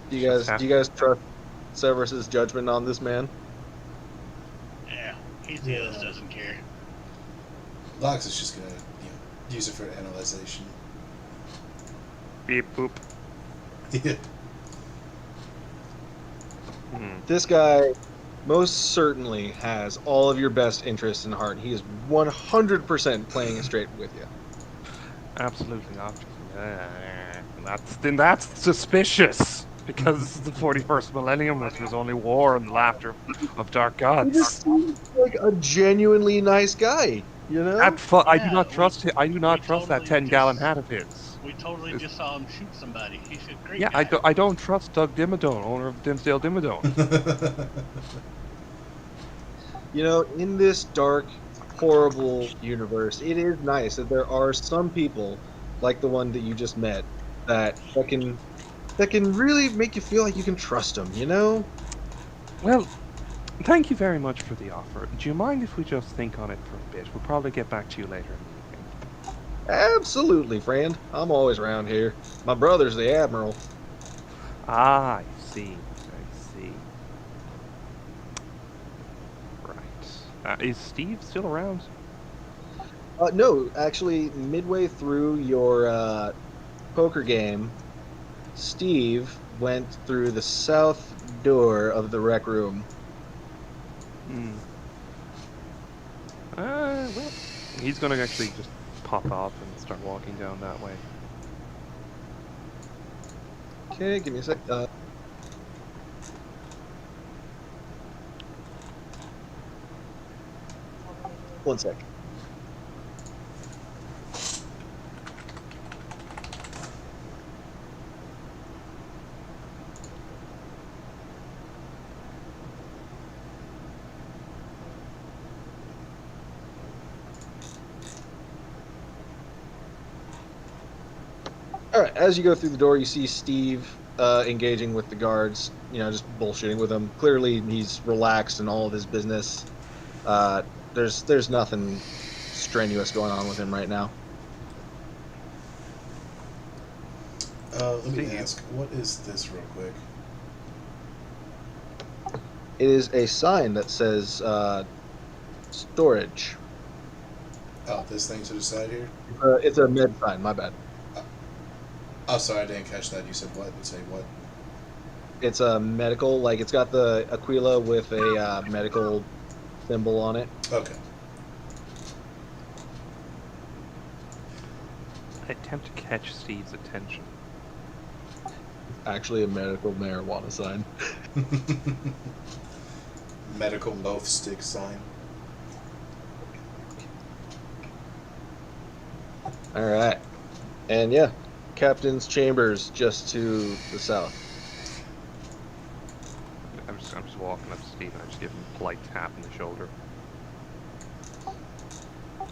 Do you guys trust Severus's judgment on this man? Yeah, Helios doesn't care. Lox is just gonna use it for analyzation. Beep boop. Yeah. This guy most certainly has all of your best interests in heart. He is 100% playing it straight with you. Absolutely not. That's suspicious. Because this is the 41st millennium, which was only war and the laughter of dark He just gods. seems like a genuinely nice guy, you know? I do not trust him. I do not trust that 10-gallon hat of his. We totally just saw him shoot somebody. He's a great Yeah, guy. I don't trust Doug Dimmadome, owner of Dimsdale Dimmadome. You know, in this dark, horrible universe, it is nice that there are some people, like the one that you just met, that can really make you feel like you can trust them, you know? Well, thank you very much for the offer. Do you mind if we just think on it for a bit? We'll probably get back to you later in the evening. Absolutely, friend. I'm always around here. My brother's the Admiral. Ah, I see. I see. Right. Is Steve still around? No, actually, midway through your poker game, Steve went through the south door of the rec room. Well, he's gonna actually just pop off and start walking down that way. Okay, give me a sec. One sec. All right. As you go through the door, you see Steve engaging with the guards. Just bullshitting with them. Clearly, he's relaxed in all of his business. There's nothing strenuous going on with him right now. Let me Steve. ask, what is this real quick? It is a sign that says storage. Oh, this thing to the side here? It's a med sign. My bad. Oh, sorry, I didn't catch that. You said what? It say what? It's a medical. Like it's got the Aquila with a medical symbol on it. Okay. I attempt to catch Steve's attention. Actually, a medical marijuana sign. Medical loaf stick sign. All right, and yeah, Captain's chambers just to the south. I'm just walking up to Steve and I just give him a polite tap on the shoulder.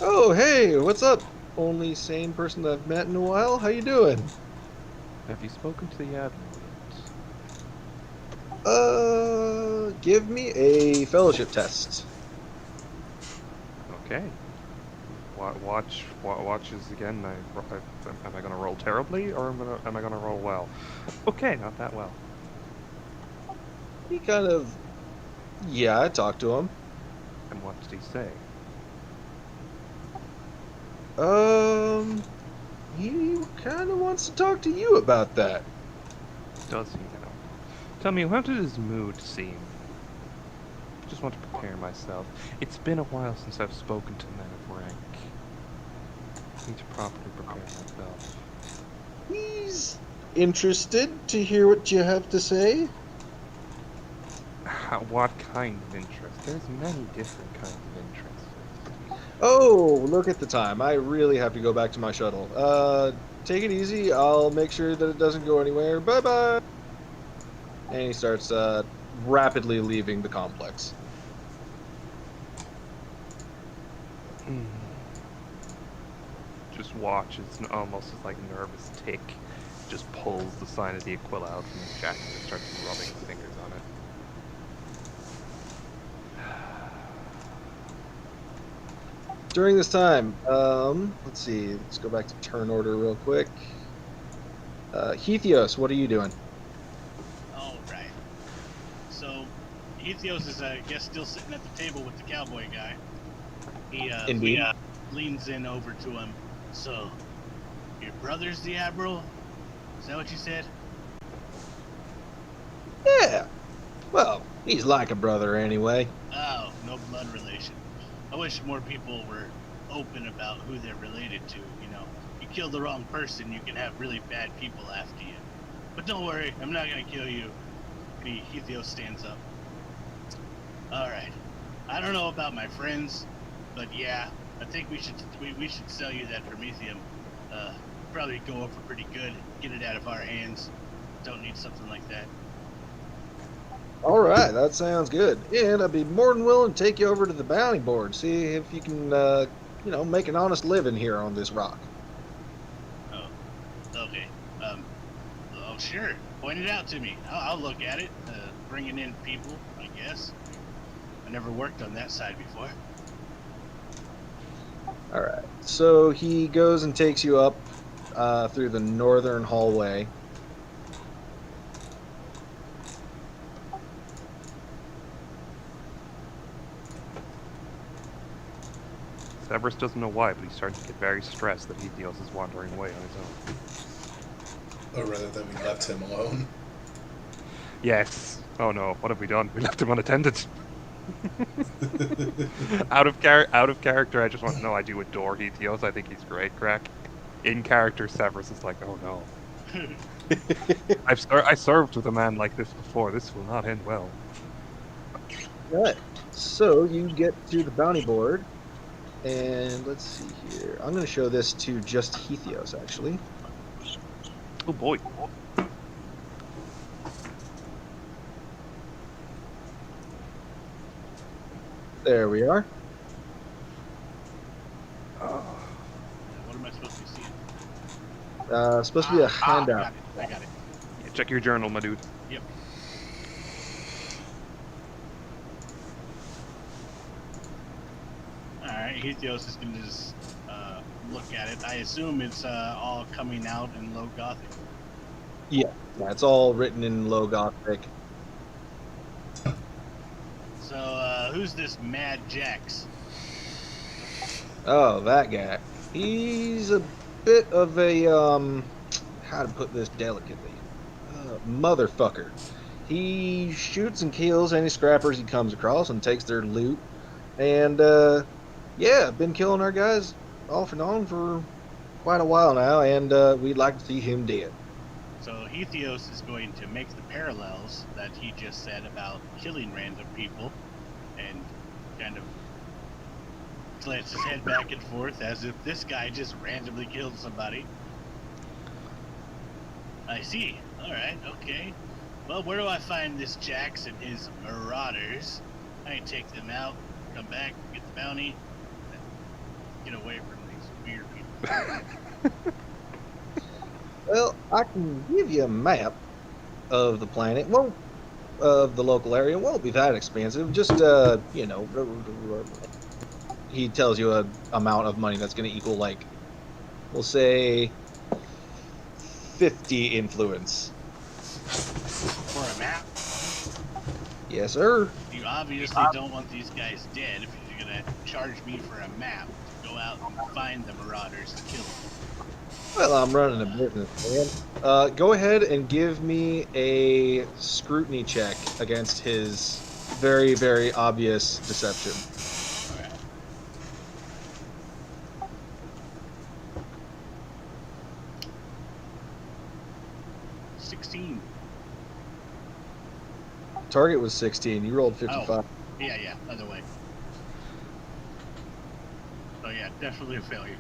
Oh, hey, what's up? Only sane person I've met in a while. How you doing? Have you spoken to the Admiral yet? Give me a fellowship test. Okay. Watches again. Am I gonna roll terribly or am I gonna roll well? Okay, not that well. He kind of, yeah, I talked to him. And what did he say? He kind of wants to talk to you about that. Does he now? Tell me, how did his mood seem? Just want to prepare myself. It's been a while since I've spoken to men of rank. I need to properly prepare myself. He's interested to hear what you have to say. What kind of interest? There's many different kinds of interests. Oh, look at the time. I really have to go back to my shuttle. Take it easy. I'll make sure that it doesn't go anywhere. Bye-bye. And he starts rapidly leaving the complex. Just watches and almost as like a nervous tick. Just pulls the sign of the Aquila out from his jacket and starts rubbing his fingers on it. During this time, let's see. Let's go back to turn order real quick. Heathios, what are you doing? All right. So, Ethios is, I guess, still sitting at the table with the cowboy guy. He Indeed. leans in over to him. So, your brother's the Admiral? Is that what you said? Yeah. Well, he's like a brother anyway. Oh, no blood relation. I wish more people were open about who they're related to, you know. You kill the wrong person, you can have really bad people after you. But don't worry, I'm not gonna kill you. Heathios stands up. Alright. I don't know about my friends, but yeah, I think we should sell you that Promethium. Probably go over pretty good, get it out of our hands. Don't need something like that. All right, that sounds good. And I'd be more than willing to take you over to the bounty board, see if you can, make an honest living here on this rock. Oh, okay. Oh, sure. Point it out to me. I'll look at it. Bringing in people, I guess. I never worked on that side before. All right. So he goes and takes you up through the northern hallway. Severus doesn't know why, but he's starting to get very stressed that Heathios is wandering away on his own. Or rather that we left him alone. Yes. Oh no, what have we done? We left him unattended. Out of character, I just want to know I do adore Heathios. I think he's great, crack. In character, Severus is like, oh no. I served with a man like this before. This will not end well. Alright, so you get to the bounty board, and let's see here. I'm going to show this to just Heathios, actually. Oh boy. There we are. What am I supposed to be seeing? Supposed to be a handout. I got it. Yeah, check your journal, my dude. Yep. Alright, Heathios is going to just look at it. I assume it's all coming out in low Gothic. Yeah, it's all written in low Gothic. So, who's this Mad Jax? Oh, that guy. He's a bit of a, how to put this delicately? Motherfucker. He shoots and kills any scrappers he comes across and takes their loot. And, yeah, been killing our guys off and on for quite a while now, and we'd like to see him dead. So Heathios is going to make the parallels that he just said about killing random people, and kind of slants his head back and forth as if this guy just randomly killed somebody. I see. Alright, okay. Well, where do I find this Jax and his marauders? I can take them out, come back, get the bounty, and get away from these weird people. Well, I can give you a map of the planet. Won't of the local area. Won't be that expensive. Just you know, he tells you a amount of money that's going to equal, like, we'll say 50 influence. For a map? Yes, sir. You obviously don't want these guys dead if you're gonna charge me for a map to go out and find the marauders and kill them. Well, I'm running a business, man. Go ahead and give me a scrutiny check against his very, very obvious deception. Alright. $16. Target was 16. You rolled 55. Oh, yeah, other way. So yeah, definitely a failure.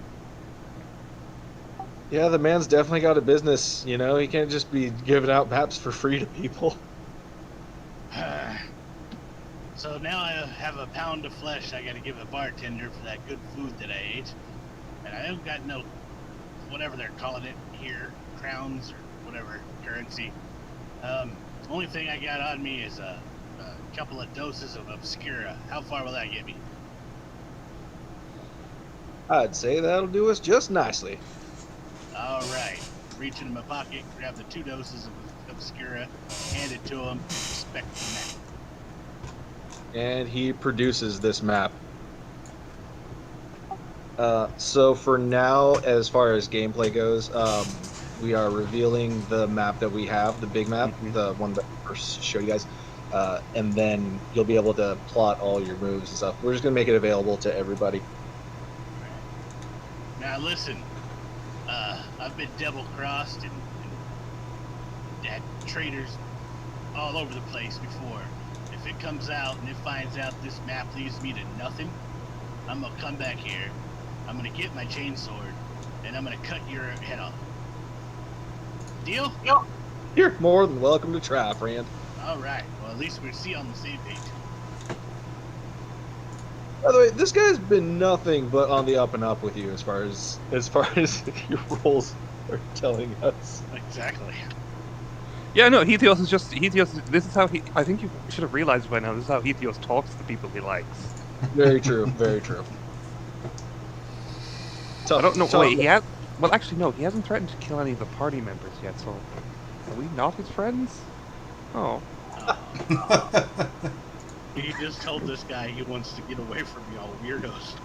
Yeah, the man's definitely got a business, you know? He can't just be giving out maps for free to people. So now I have a pound of flesh I gotta give a bartender for that good food that I ate. And I don't got no, whatever they're calling it here, crowns or whatever currency. Only thing I got on me is a couple of doses of Obscura. How far will that get me? I'd say that'll do us just nicely. Alright. Reach into my pocket, grab the 2 doses of Obscura, hand it to him, expect the map. And he produces this map. So for now, as far as gameplay goes, we are revealing the map that we have, the big map, the one that I first showed you guys. And then you'll be able to plot all your moves and stuff. We're just going to make it available to everybody. Now listen, I've been double-crossed and had traitors all over the place before. If it comes out and it finds out this map leaves me to nothing, I'm gonna come back here, I'm gonna get my chainsword, and I'm gonna cut your head off. Deal? You're more than welcome to try, friend. Alright, well at least we're on the same page. By the way, this guy's been nothing but on the up and up with you as far as your roles are telling us. Exactly. Yeah, no, Heathios is just this is how he. I think you should have realized by now. This is how Heathios talks to the people he likes. Very true. Very true. Tough, I don't know. tough. Wait, he has. Well, actually, no. He hasn't threatened to kill any of the party members yet. So, are we not his friends? Oh. He just told this guy he wants to get away from y'all weirdos.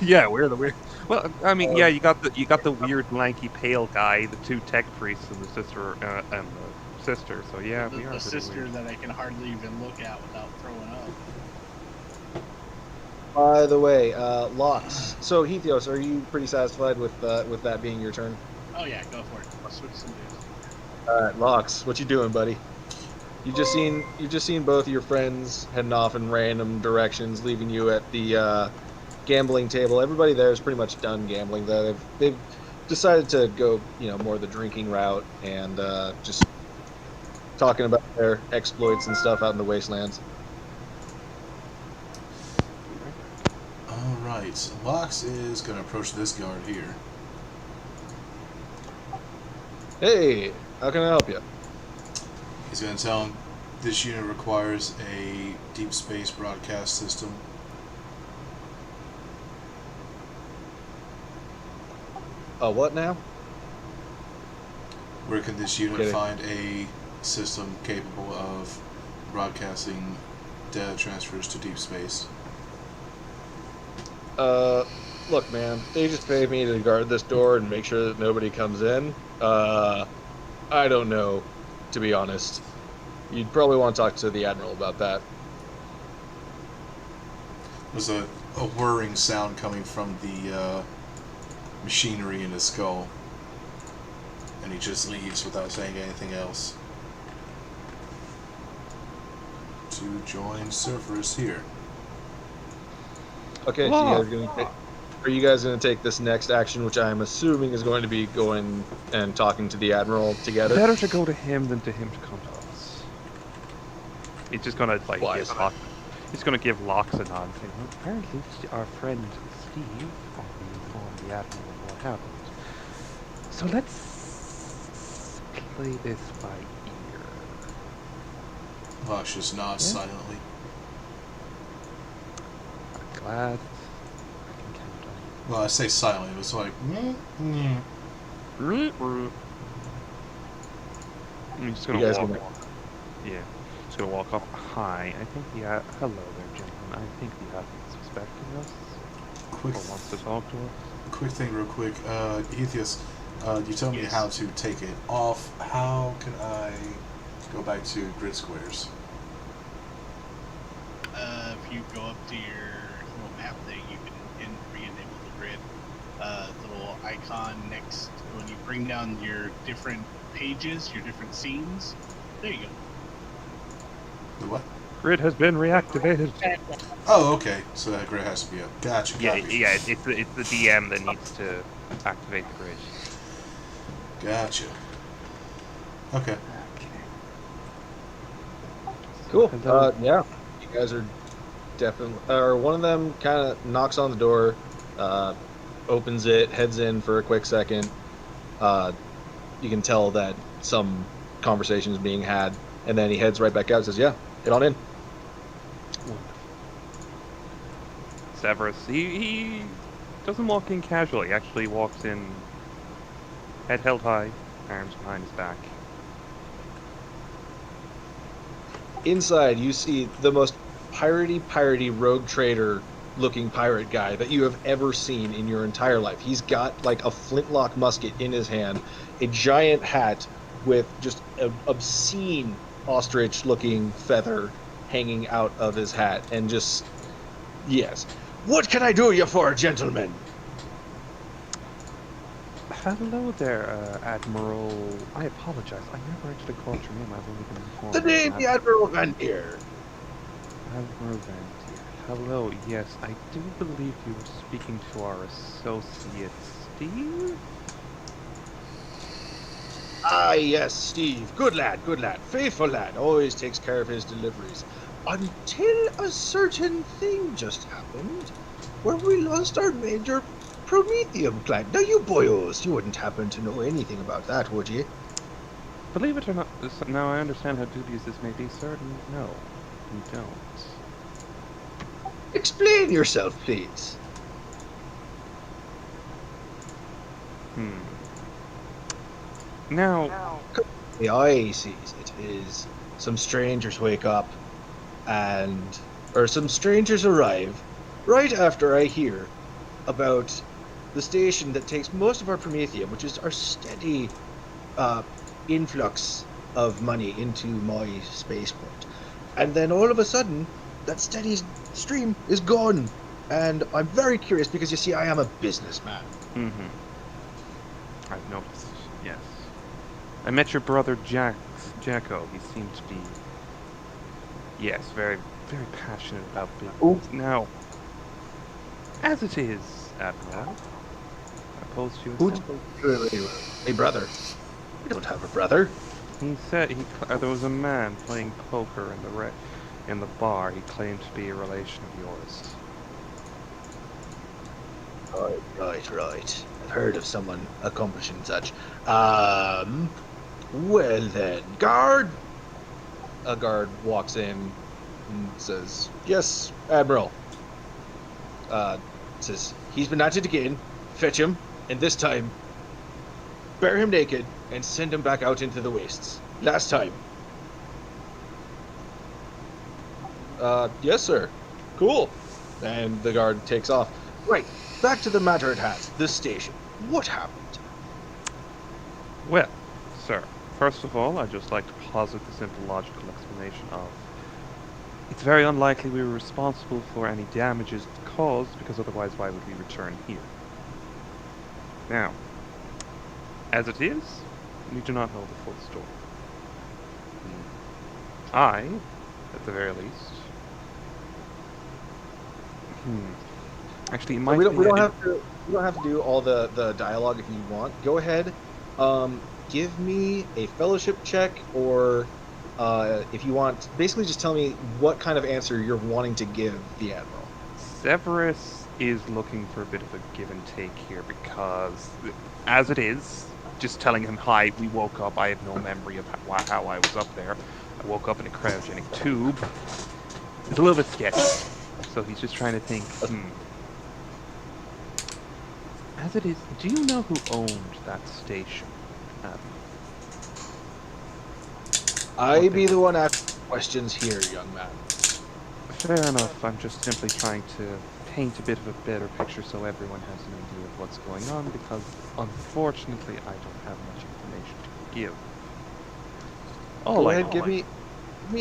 Yeah, we're the weird. Well, I mean, yeah, you got the weird, lanky, pale guy, the 2 tech priests, and the sister and the sister. So yeah, we are. The sister that I can hardly even look at without throwing up. By the way, Locks. So Heathios, are you pretty satisfied with that being your turn? Oh yeah, go for it. I'll switch some dudes. All right, Lox, what you doing, buddy? You've just seen both of your friends heading off in random directions, leaving you at the gambling table. Everybody there is pretty much done gambling. They've decided to go, more the drinking route and just talking about their exploits and stuff out in the wastelands. Alright, Lox is going to approach this guard here. Hey, how can I help you? He's going to tell him this unit requires a deep space broadcast system. What now? Where can this unit Okay. find a system capable of broadcasting data transfers to deep space? Look, man, they just paid me to guard this door and make sure that nobody comes in. I don't know, to be honest. You'd probably want to talk to the Admiral about that. There's a whirring sound coming from the machinery in his skull. And he just leaves without saying anything else. To join Cerberus here. Okay, so are you guys going to take this next action, which I'm assuming is going to be going and talking to the Admiral together? Better to go to him than to him to come to us. He's just gonna like Why? give Lox. He's gonna give Lox a nod, saying, "Well, apparently our friend Steve informed the Admiral of what happened. So let's play this by ear." Lox just nods silently. I'm glad I can count on you. Well, I say silently, it was like, I'm just You gonna guys walk. gonna- Yeah, just gonna walk up. Hi, I think the hello there, gentlemen. I think the Admiral's expecting us quick, or wants to talk to us. quick thing real quick. Ethius, you tell me Yes. how to take it off. How can I go back to grid squares? If you go up to your little map thing, you can re-enable the grid. Little icon next when you bring down your different pages, your different scenes. There you go. The what? Grid has been reactivated. Oh, okay. So that grid has to be up. Gotcha. Yeah, copy. yeah. It's the DM that needs to activate the grid. Gotcha. Okay. Cool. Hello. Yeah, you guys are definitely. Or one of them kind of knocks on the door, opens it, heads in for a quick second. You can tell that some conversation is being had, and then he heads right back out and says, "Yeah, get on in." Severus, he doesn't walk in casually. He actually walks in head held high, arms behind his back. Inside, you see the most piratey rogue trader looking pirate guy that you have ever seen in your entire life. He's got like a flintlock musket in his hand, a giant hat with just an obscene ostrich looking feather hanging out of his hat, and just, yes. What can I do you for, gentlemen? Hello there, Admiral. I apologize. I never actually called your name. I've only been informed. The name, the Admiral Van Deer. Admiral Van Deer. Hello. Yes, I do believe you were speaking to our associate, Steve. Ah, yes, Steve. Good lad, faithful lad. Always takes care of his deliveries. Until a certain thing just happened, where we lost our major Promethium client. Now, you boyos, you wouldn't happen to know anything about that, would you? Believe it or not, now I understand how dubious this may be, sir. No, you don't. Explain yourself, please. Now, The eye sees it is some strangers wake up or some strangers arrive right after I hear about the station that takes most of our Promethium, which is our steady influx of money into my spaceport. And then all of a sudden, that steady stream is gone. And I'm very curious because, you see, I am a businessman. I've noticed. Yes. I met your brother Jacko. He seemed to be, yes, very, very passionate about business. Now, as it is, Admiral, I pose to you a Who's simple. a brother? We don't have a brother. He said there was a man playing poker in the bar. He claimed to be a relation of yours. Right. I've heard of someone accomplishing such. Well then, guard. A guard walks in and says, "Yes, Admiral." Says he's been at it again. Fetch him, and this time, bear him naked and send him back out into the wastes. Last time. Yes, sir. Cool. And the guard takes off. Right, back to the matter at hand. The station. What happened? Well, sir, first of all, I'd just like to posit the simple logical explanation of it's very unlikely we were responsible for any damages caused, because otherwise why would we return here? Now, as it is, we do not know the full story. I, at the very least... Actually, it might We don't have to do all the dialogue if you want. Go ahead. Give me a fellowship check, or if you want, basically just tell me what kind of answer you're wanting to give the Admiral. Severus is looking for a bit of a give and take here, because, as it is, just telling him, hi, we woke up, I have no memory of how I was up there. I woke up in a cryogenic tube. It's a little bit sketchy. So he's just trying to think, As it is, do you know who owned that station? I be the one asking questions here, young man. Fair enough. I'm just simply trying to paint a bit of a better picture so everyone has an idea of what's going on, because unfortunately I don't have much information to give. Go ahead, give me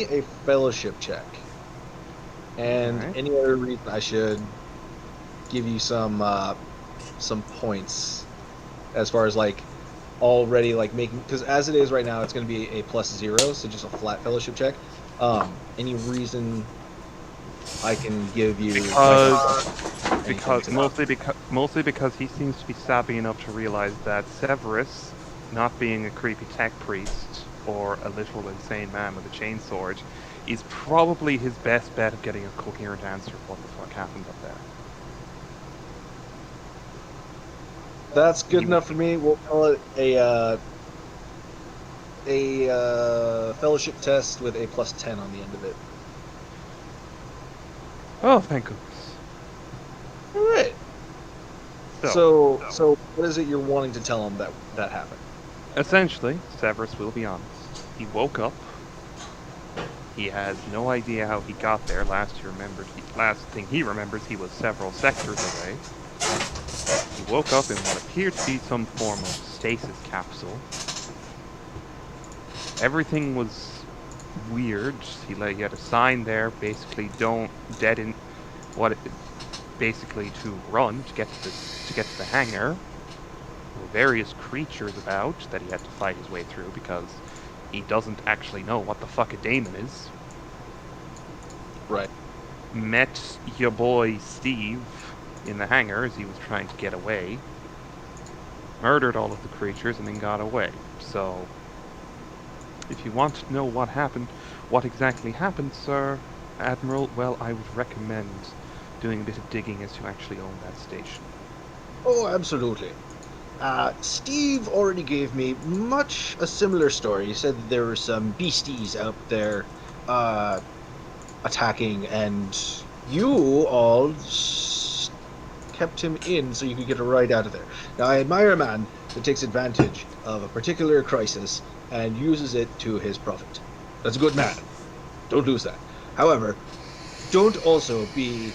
a fellowship check. And Alright. any other reason I should give you some points as far as like already like making, because as it is right now it's going to be a +0, so just a flat fellowship check. Any reason I can give you mostly because he seems to be savvy enough to realize that Severus, not being a creepy tech priest or a literal insane man with a chainsword, is probably his best bet of getting a coherent answer of what the fuck happened up there. That's good enough for me. We'll call it a fellowship test with a +10 on the end of it. Oh, thank goodness. All right. So what is it you're wanting to tell him that happened? Essentially, Severus will be honest. He woke up. He has no idea how he got there. Last thing he remembers, he was several sectors away. He woke up in what appeared to be some form of stasis capsule. Everything was weird. He had a sign there, basically basically to run to get to the hangar. There were various creatures about that he had to fight his way through, because he doesn't actually know what the fuck a daemon is. Right. Met your boy Steve in the hangar as he was trying to get away. Murdered all of the creatures and then got away. So, if you want to know what exactly happened, Sir Admiral, well, I would recommend doing a bit of digging as you actually own that station. Oh, absolutely. Steve already gave me much a similar story. He said that there were some beasties out there attacking, and you all kept him in so you could get a ride out of there. Now, I admire a man that takes advantage of a particular crisis and uses it to his profit. That's a good man. Don't lose that. However, don't also be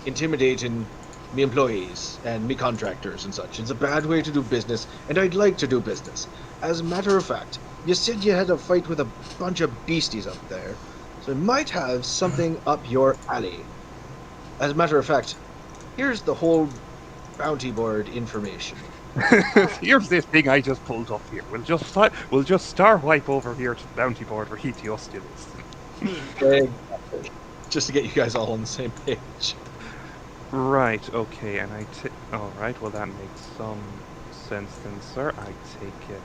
intimidating me employees and me contractors and such. It's a bad way to do business, and I'd like to do business. As a matter of fact, you said you had a fight with a bunch of beasties up there, so it might have something up your alley. As a matter of fact, here's the whole bounty board information. Here's this thing I just pulled up here. We'll just star wipe over here to the bounty board where Hetios do this. Exactly. Just to get you guys all on the same page. Right, okay, and alright, well that makes some sense then, sir. I take it.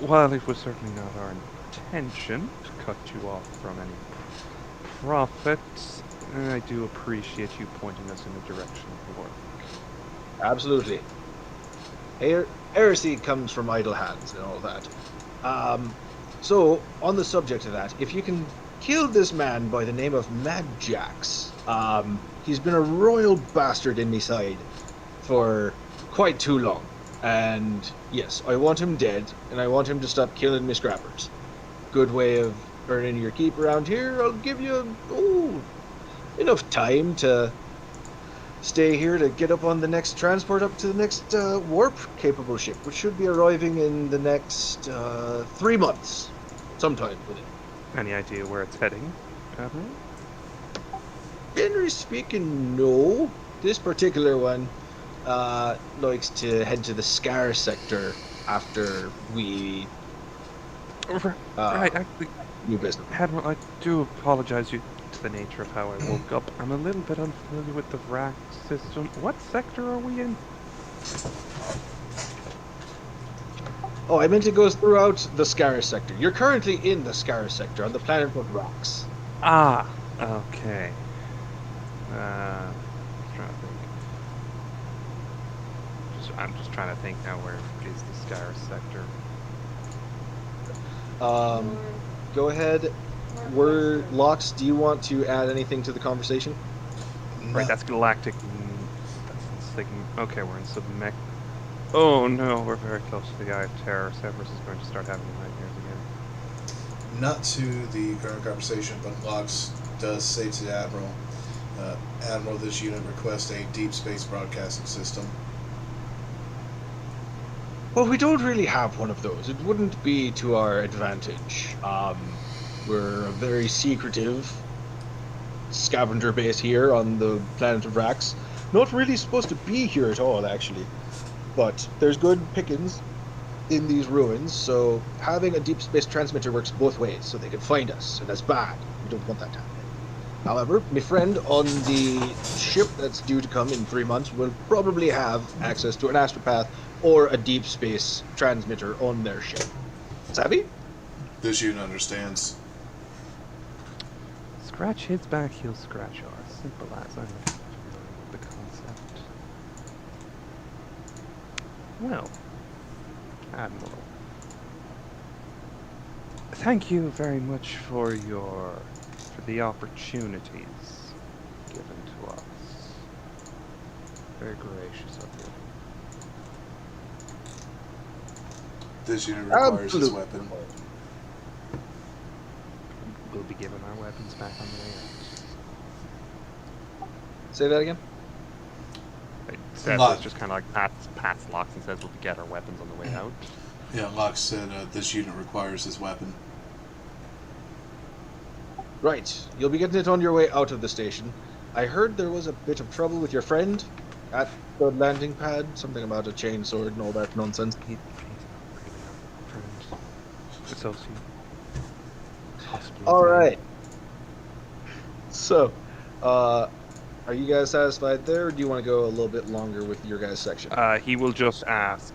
While it was certainly not our intention to cut you off from any profits, I do appreciate you pointing us in the direction of the work. Absolutely. Heresy comes from idle hands and all that. So, on the subject of that, if you can kill this man by the name of Mad Jax, he's been a royal bastard in me side for quite too long. And yes, I want him dead, and I want him to stop killing me scrappers. Good way of earning your keep around here. I'll give you enough time to stay here to get up on the next transport up to the next warp-capable ship, which should be arriving in the next 3 months, sometime with it. Any idea where it's heading, Admiral? Generally speaking, no. This particular one likes to head to the Scar sector after we right, actually, new business. Admiral, I do apologize to the nature of how I woke up. I'm a little bit unfamiliar with the VRAC system. What sector are we in? Oh, I meant it goes throughout the Scar sector. You're currently in the Scar sector on the planet of rocks. Ah, okay. I'm trying to think. I'm just trying to think now, where is the Scar sector? Go ahead. Lox, do you want to add anything to the conversation? Right, that's Galactic. That's thinking. Okay, we're in Submech. Oh no, we're very close to the Eye of Terror. Severus is going to start having nightmares again. Not to the current conversation, but Lox does say to the Admiral, Admiral, this unit requests a deep space broadcasting system. Well, we don't really have one of those. It wouldn't be to our advantage. We're a very secretive scavenger base here on the planet of Rax. Not really supposed to be here at all, actually. But there's good pickings in these ruins, so having a deep space transmitter works both ways, so they can find us, and that's bad. We don't want that to happen. However, my friend on the ship that's due to come in 3 months will probably have access to an astropath or a deep space transmitter on their ship. Savvy? This unit understands. Scratch his back, he'll scratch ours. Simple as. I'm not familiar with the concept. Well, Admiral, thank you very much for the opportunities given to us. Very gracious of you. This unit requires his Absolutely. weapon. We'll be given our weapons back on the way out. Say that again? Seth just kind of like pats Lox and says we'll get our weapons on the way out. Yeah, Lox said this unit requires his weapon. Right. You'll be getting it on your way out of the station. I heard there was a bit of trouble with your friend at the landing pad. Something about a chainsword and all that nonsense. He's not really our friend. Associate. Possibly. All right. So, are you guys satisfied there, or do you want to go a little bit longer with your guys' section? He will just ask,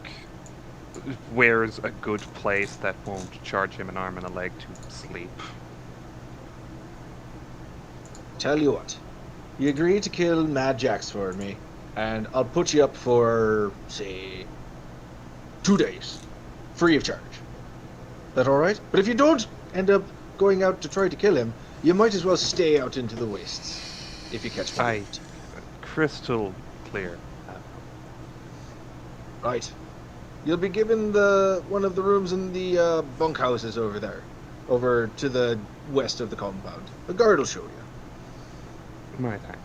where's a good place that won't charge him an arm and a leg to sleep? Tell you what. You agree to kill Mad Jax for me, and I'll put you up for, say, 2 days. Free of charge. That alright? But if you don't end up going out to try to kill him, you might as well stay out into the wastes. If you catch fire. Crystal clear. Right. You'll be given one of the rooms in the bunkhouses over there. Over to the west of the compound. The guard will show you. My thanks.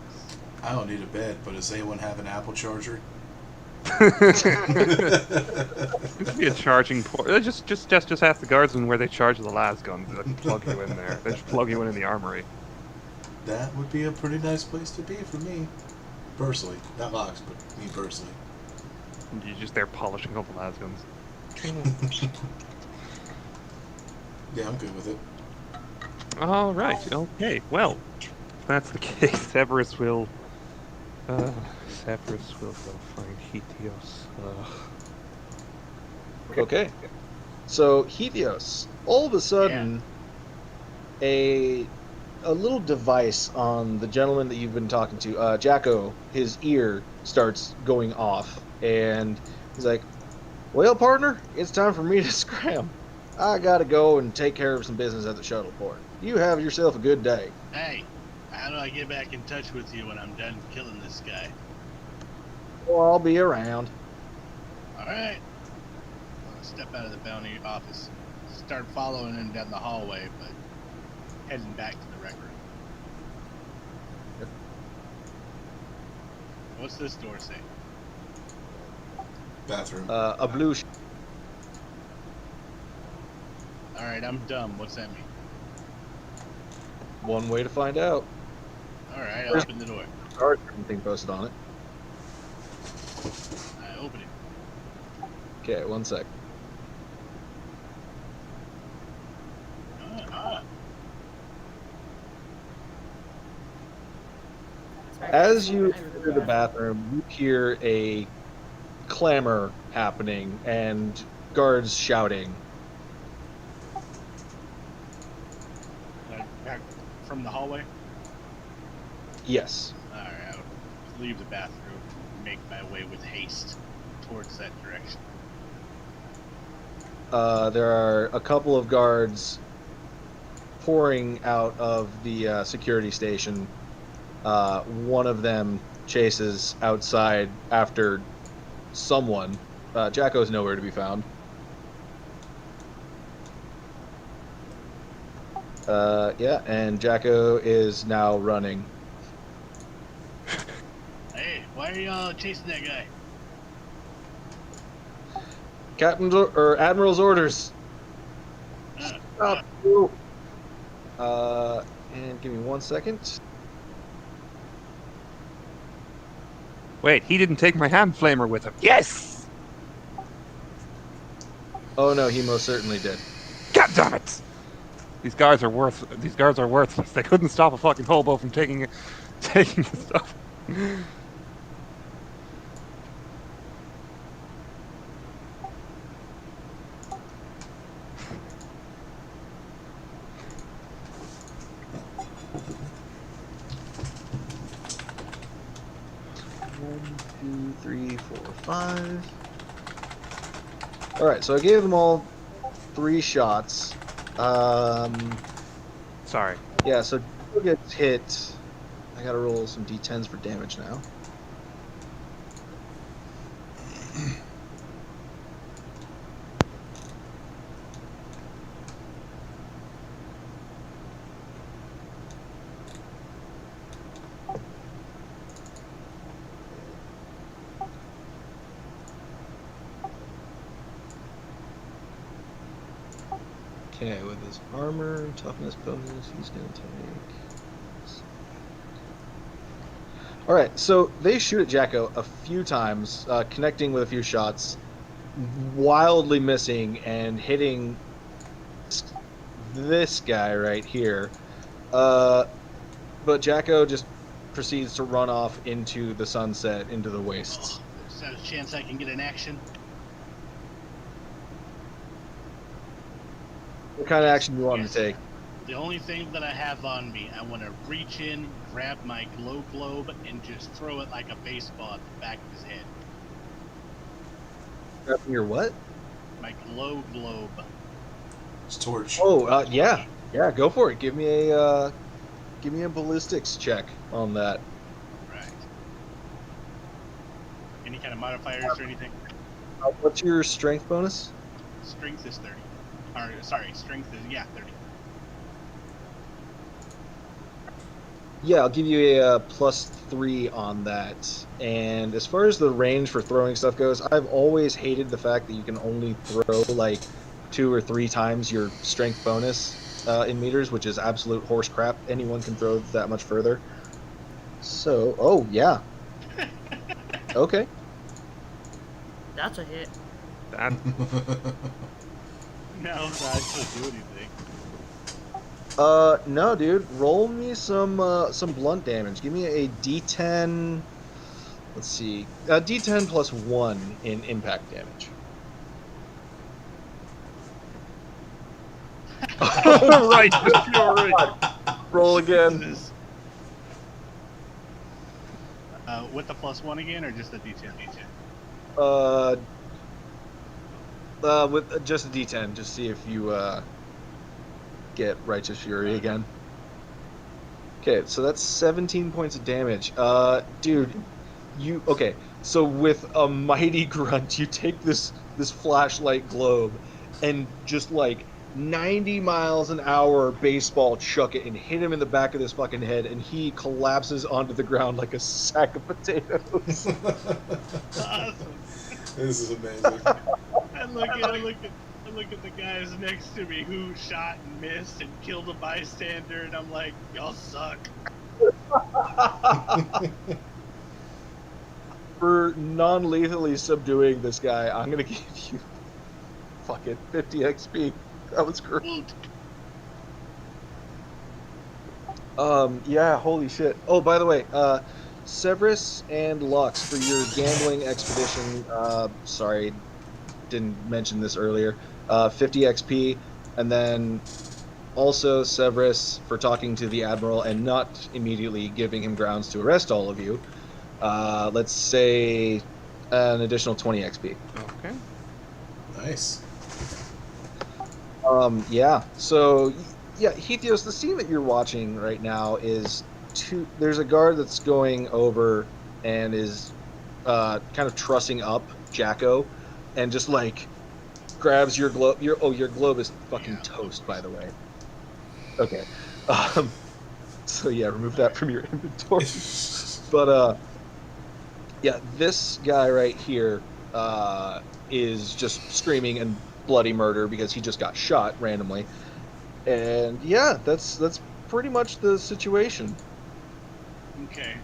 I don't need a bed, but does anyone have an Apple charger? It'd be a charging port. Just ask the guardsmen where they charge the las guns. They can plug you in there. They just plug you in the armory. That would be a pretty nice place to be for me. Personally, not Locks, but me personally. You're just there polishing all the las guns. Yeah, I'm good with it. All right. Okay. Well, if that's the case, Severus will go find Hetios. Okay. So Helios, all of a sudden, a little device on the gentleman that you've been talking to, Jacko, his ear starts going off, and he's like, "Well, partner, it's time for me to scram. I gotta go and take care of some business at the shuttle port. You have yourself a good day." Hey, how do I get back in touch with you when I'm done killing this guy? Well, I'll be around. All right. I'll step out of the bounty office, start following him down the hallway, but heading back to the rec room. Yep. What's this door say? Bathroom. A blue. All right, I'm dumb. What's that mean? One way to find out. All right, I'll open the door. Or anything posted on it. I open it. Okay, 1 sec. As you enter the bathroom, you hear a clamor happening and guards shouting. Back from the hallway? Yes. All right, I'll leave the bathroom and make my way with haste towards that direction. There are a couple of guards pouring out of the security station. One of them chases outside after someone. Jacko's nowhere to be found. Yeah, and Jacko is now running. Hey, why are y'all chasing that guy? Captain's or Admiral's orders. Stop you. And give me 1 second. Wait, he didn't take my hand flamer with him. Yes! Oh no, he most certainly did. God damn it! These guards are worthless. They couldn't stop a fucking hobo from taking the stuff. One, 2, 3, 4, 5. All right, so I gave them all 3 shots. Sorry. Yeah, so Joe gets hit. I gotta roll some d10s for damage now. Okay, with his armor and toughness bonus, he's gonna take. Alright, so they shoot at Jacko a few times, connecting with a few shots, wildly missing and hitting this guy right here. But Jacko just proceeds to run off into the sunset, into the wastes. Is there a chance I can get an action? What kind of action do you want him to take? The only thing that I have on me, I want to reach in, grab my glow globe, and just throw it like a baseball at the back of his head. Grabbing your what? My glow globe. It's torch. Oh, yeah. Yeah, go for it. Give me a ballistics check on that. Right. Any kind of modifiers or anything? What's your strength bonus? Strength is 30. Or, sorry, strength is, 30. Yeah, I'll give you a +3 on that. And as far as the range for throwing stuff goes, I've always hated the fact that you can only throw like 2 or 3 times your strength bonus in meters, which is absolute horse crap. Anyone can throw that much further. So, oh yeah, Okay. That's a hit. That No, I can't do anything. No, dude. Roll me some blunt damage. Give me a D10. Let's see. D10 plus 1 in impact damage. right, fury. Roll again. Jesus. With the +1 again, or just the D10? With just a D10, just see if you get Righteous Fury again. Okay, so that's 17 points of damage. Dude, okay? So with a mighty grunt, you take this flashlight globe and just like 90 miles an hour baseball chuck it and hit him in the back of his fucking head, and he collapses onto the ground like a sack of potatoes. Awesome. This is amazing. I look at the guys next to me who shot and missed and killed a bystander, and I'm like, y'all suck. For non-lethally subduing this guy, I'm gonna give you fucking 50 XP. That was great. Yeah, holy shit. Oh, by the way, Severus and Lux, for your gambling expedition, sorry, didn't mention this earlier, 50 XP, and then also Severus for talking to the Admiral and not immediately giving him grounds to arrest all of you. Let's say an additional 20 XP. Okay. Nice. Yeah. So, yeah, Heathios, the scene that you're watching right now is there's a guard that's going over and is kind of trussing up Jacko, and just like grabs your globe. Your globe is fucking toast, by the way. Okay. So yeah, remove that from your inventory. But yeah, this guy right here is just screaming and bloody murder because he just got shot randomly. And yeah, that's pretty much the situation. Okay.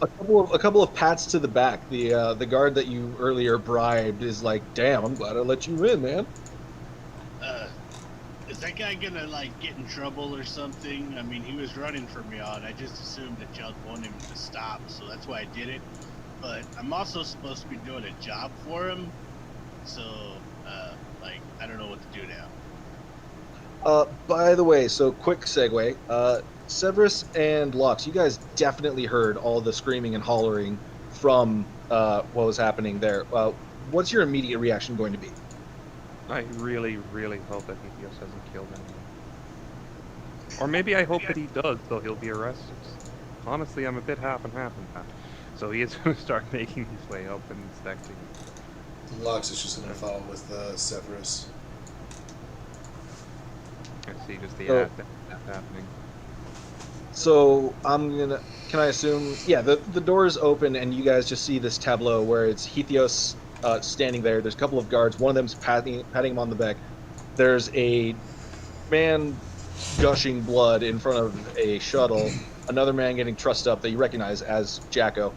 A couple of pats to the back. The guard that you earlier bribed is like, "Damn, I'm glad I let you in, man." Is that guy gonna like get in trouble or something? I mean, he was running from y'all, and I just assumed that y'all wanted him to stop, so that's why I did it. But I'm also supposed to be doing a job for him, so like I don't know what to do now. By the way, so quick segue. Severus and Lux, you guys definitely heard all the screaming and hollering from what was happening there. What's your immediate reaction going to be? I really, really hope that Heathios hasn't killed anyone. Or maybe I hope that he does, so he'll be arrested. Honestly, I'm a bit half and half in that. So he is going to start making his way up and inspecting. Lux is just going to follow with Severus. I see just the act that's happening. So can I assume, yeah, the doors open and you guys just see this tableau where it's Heathios standing there. There's a couple of guards. One of them's patting him on the back. There's a man gushing blood in front of a shuttle. Another man getting trussed up that you recognize as Jacko,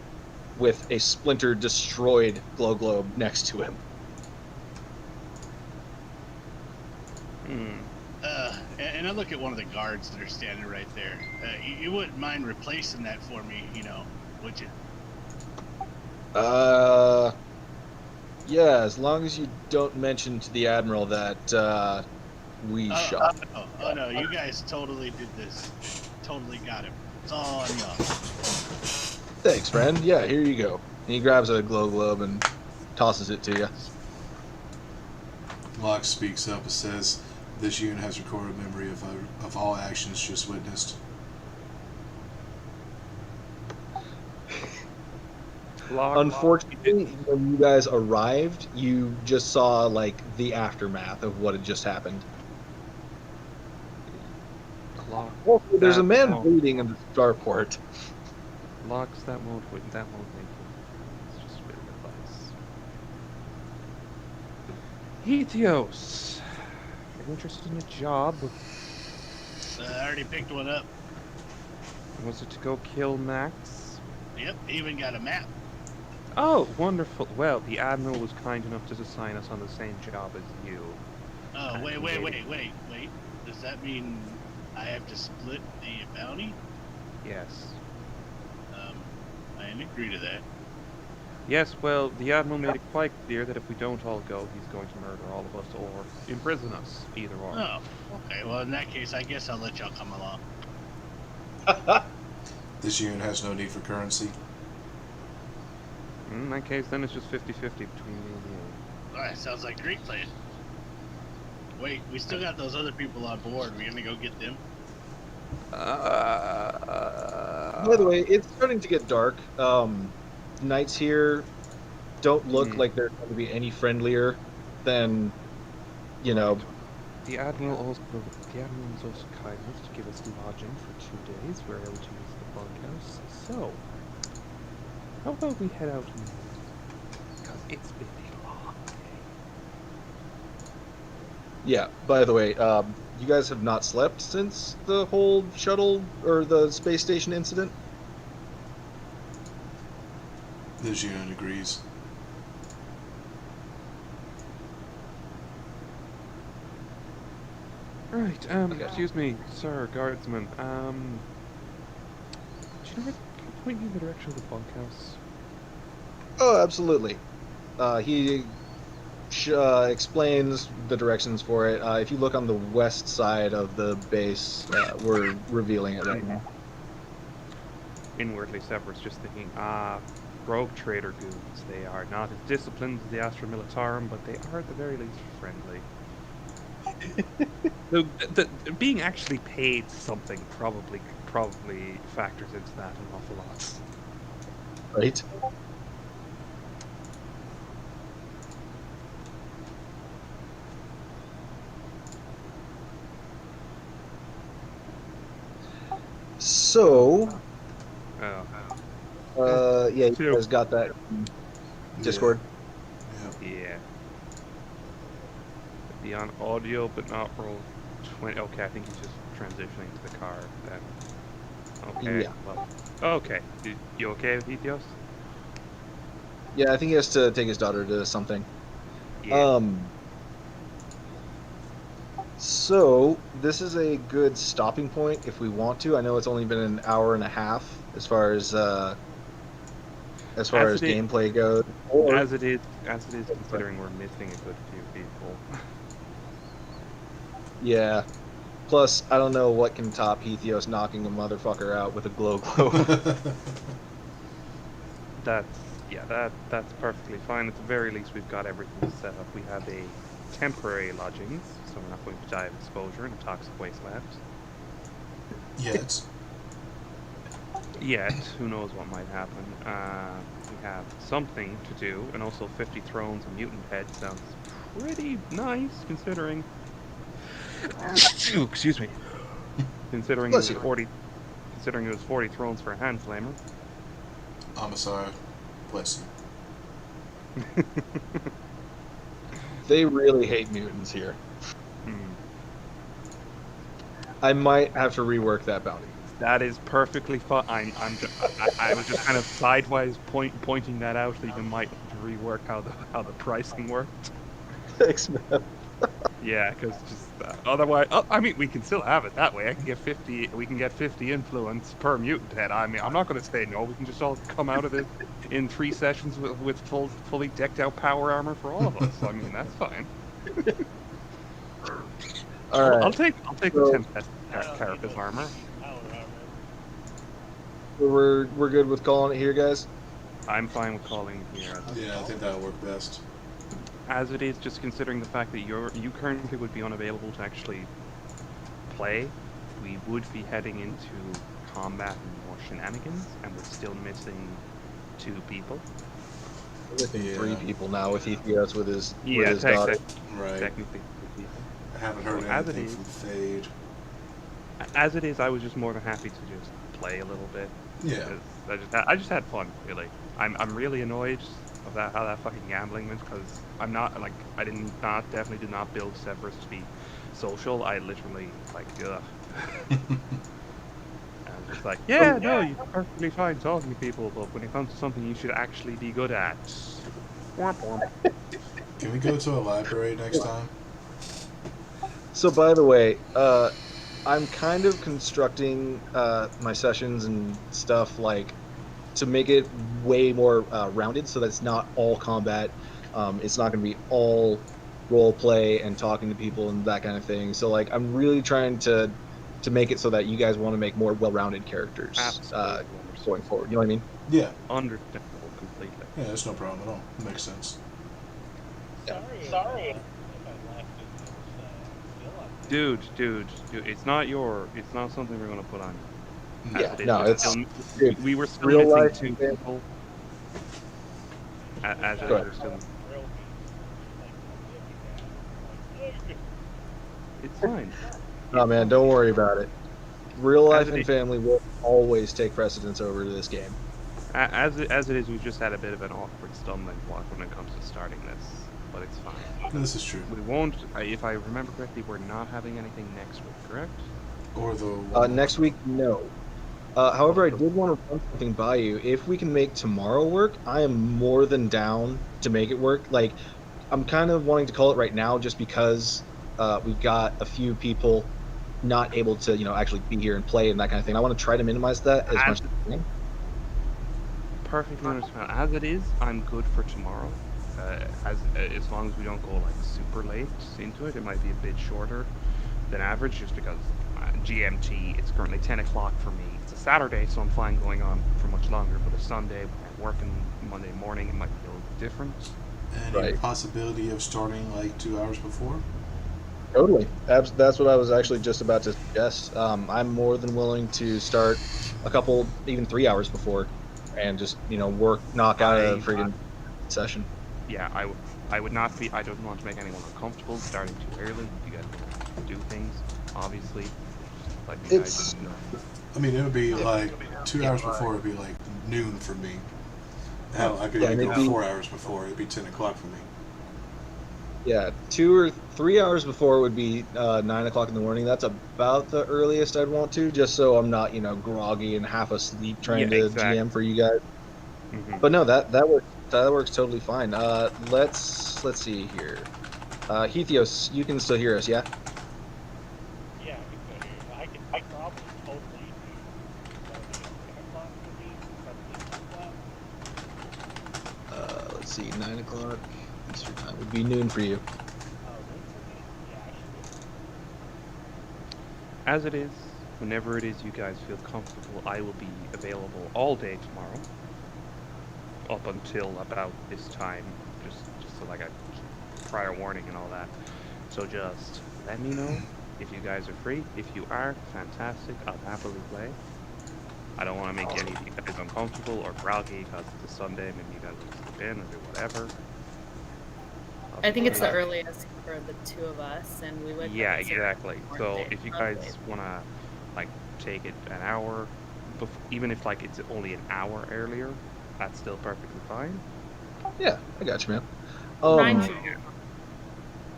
with a splintered, destroyed glow globe next to him. And I look at one of the guards that are standing right there. You wouldn't mind replacing that for me, would you? Yeah, as long as you don't mention to the Admiral that we shot. Oh no, you guys totally did this. Totally got him. It's all on y'all. Thanks, friend. Yeah, here you go. And he grabs a glow globe and tosses it to you. Locke speaks up and says, "This unit has recorded memory of all actions just witnessed." Unfortunately, when you guys arrived, you just saw like the aftermath of what had just happened. Also, there's a man bleeding in the starport. Locks that won't make it. It's just a bit of advice. Heathios, you're interested in a job? I already picked one up. Was it to go kill Max? Yep, even got a map. Oh, wonderful. Well, the Admiral was kind enough to assign us on the same job as you. Oh, And wait. created- Does that mean I have to split the bounty? Yes. I didn't agree to that. Yes, well, the Admiral made it quite clear that if we don't all go, he's going to murder all of us or imprison us, either or. Oh, okay. Well, in that case, I guess I'll let y'all come along. This unit has no need for currency. In that case, then it's just 50-50 between me and you. Alright, sounds like a great plan. Wait, we still got those other people on board. We're gonna go get them? By the way, it's starting to get dark. Knights here don't look like they're going to be any friendlier than, you know. The Admiral was also kind enough to give us lodging for 2 days. We're able to use the bunkhouse. So, how about we head out and because it's been a long day. Yeah. By the way, you guys have not slept since the whole shuttle or the space station incident. This unit agrees. Right, Okay. excuse me, sir, guardsman, do you know where, can you point me in the direction of the bunkhouse? Oh, absolutely. He explains the directions for it. If you look on the west side of the base, we're revealing it right now. Inwardly, Severus just thinking, rogue trader goons. They are not as disciplined as the Astra Militarum, but they are at the very least friendly. the being actually paid something probably factors into that an awful lot. Right? So, yeah, you guys got that Discord? Yeah. Be on audio, but not Roll20. Okay, I think he's just transitioning to the car then. Okay. Yeah. Well, okay. You okay with Ethos? Yeah, I think he has to take his daughter to something. Yeah. So this is a good stopping point if we want to. I know it's only been an hour and a half as far as gameplay goes. As it is, considering we're missing a good few people. Yeah. Plus, I don't know what can top Hetheos knocking a motherfucker out with a glow globe. That's perfectly fine. At the very least, we've got everything set up. We have a temporary lodgings, so we're not going to die of exposure in a toxic wasteland. Yet, who knows what might happen. We have something to do, and also 50 thrones and mutant heads sounds pretty nice, considering... Excuse me. Considering it was 40 thrones for a hand flamer. Amasara, bless you. They really hate mutants here. I might have to rework that bounty. That is perfectly fine. I was just kind of sidewise pointing that out, so you might rework how the pricing worked. Thanks, man. Yeah, because just otherwise, I mean, we can still have it that way. I can get 50. We can get 50 influence per mutant head. I mean, I'm not going to say no. We can just all come out of it in 3 sessions with fully decked out power armor for all of us. I mean, that's fine. All right. I'll take the Tempest carapace armor. We're good with calling it here, guys. I'm fine with calling it here. Yeah, I think that'll work best. As it is, just considering the fact that you currently would be unavailable to actually play, we would be heading into combat and more shenanigans, and we're still missing 2 people. Missing 3 people now with Hetheos with his daughter. Right. Technically 3 people. I haven't heard anything from Fade. As it is, I was just more than happy to just play a little bit. Yeah. I just had fun, really. I'm really annoyed of how that fucking gambling went, because I'm not, like, definitely did not build Severus to be social. I literally, like, ugh. It's like, yeah, no, you're perfectly fine talking to people, but when it comes to something you should actually be good at. Womp womp. Can we go to a library next time? So, by the way, I'm kind of constructing my sessions and stuff like to make it way more rounded, so that it's not all combat. It's not going to be all role play and talking to people and that kind of thing. So, like, I'm really trying to make it so that you guys want to make more well-rounded characters Absolutely going forward. You know what I mean? Yeah. Understandable completely. Yeah, that's no problem at all. It makes sense. Sorry. Dude, it's not something we're gonna put on you. Yeah, As it is, no, we're it's still, we were still real missing life, 2 people. As it is, Go ahead. we're still. It's fine. No, man, don't worry about it. Real life it and is. family will always take precedence over this game. As it is, we've just had a bit of an awkward stumbling block when it comes to starting this, but it's fine. This is true. We won't. If I remember correctly, we're not having anything next week, correct? Or the Next week, no. However, I did want to run something by you. If we can make tomorrow work, I am more than down to make it work. Like, I'm kind of wanting to call it right now just because we've got a few people not able to, actually be here and play and that kind of thing. I want to try to minimize that as much as I can. Perfectly understand. As it is, I'm good for tomorrow. As long as we don't go like super late into it, it might be a bit shorter than average, just because GMT. It's currently 10 o'clock for me. It's a Saturday, so I'm fine going on for much longer. But a Sunday, when I'm working Monday morning, it might be a little different. any Right. possibility of starting like 2 hours before? Totally. That's what I was actually just about to suggest. I'm more than willing to start a couple, even 3 hours before, and just knock out a friggin' session. Yeah, I would not be. I don't want to make anyone uncomfortable starting too early. You guys do things, obviously. Like you It's- guys know. I mean, it would be like 2 hours before. It'd be like noon for me. Hell, I could Yeah, even and go it'd be- 4 hours before. It'd be 10 o'clock for me. Yeah, 2 or 3 hours before would be 9 o'clock in the morning. That's about the earliest I'd want to, just so I'm not groggy and half asleep trying Yeah, to exactly. GM for you guys. Mhm. But no, that works. That works totally fine. Let's see here. Heathios, you can still hear us, yeah? Yeah, I can probably totally do 10 o'clock for me. Let's see, 9 o'clock Eastern time would be noon for you. Oh, noon for me? Yeah, I should be. As it is, whenever it is you guys feel comfortable, I will be available all day tomorrow, up until about this time, just so like a prior warning and all that. So just let me know if you guys are free. If you are, fantastic. I'll happily play. I don't want to make any of you guys uncomfortable or groggy because it's a Sunday. Maybe you guys will sleep in or do whatever. I think it's the Obviously, earliest for the two of us, and we would. yeah, probably say exactly. So Wednesday, if you probably. guys wanna like take it an hour, even if like it's only an hour earlier, that's still perfectly fine. Yeah, I got you, man. 9 should be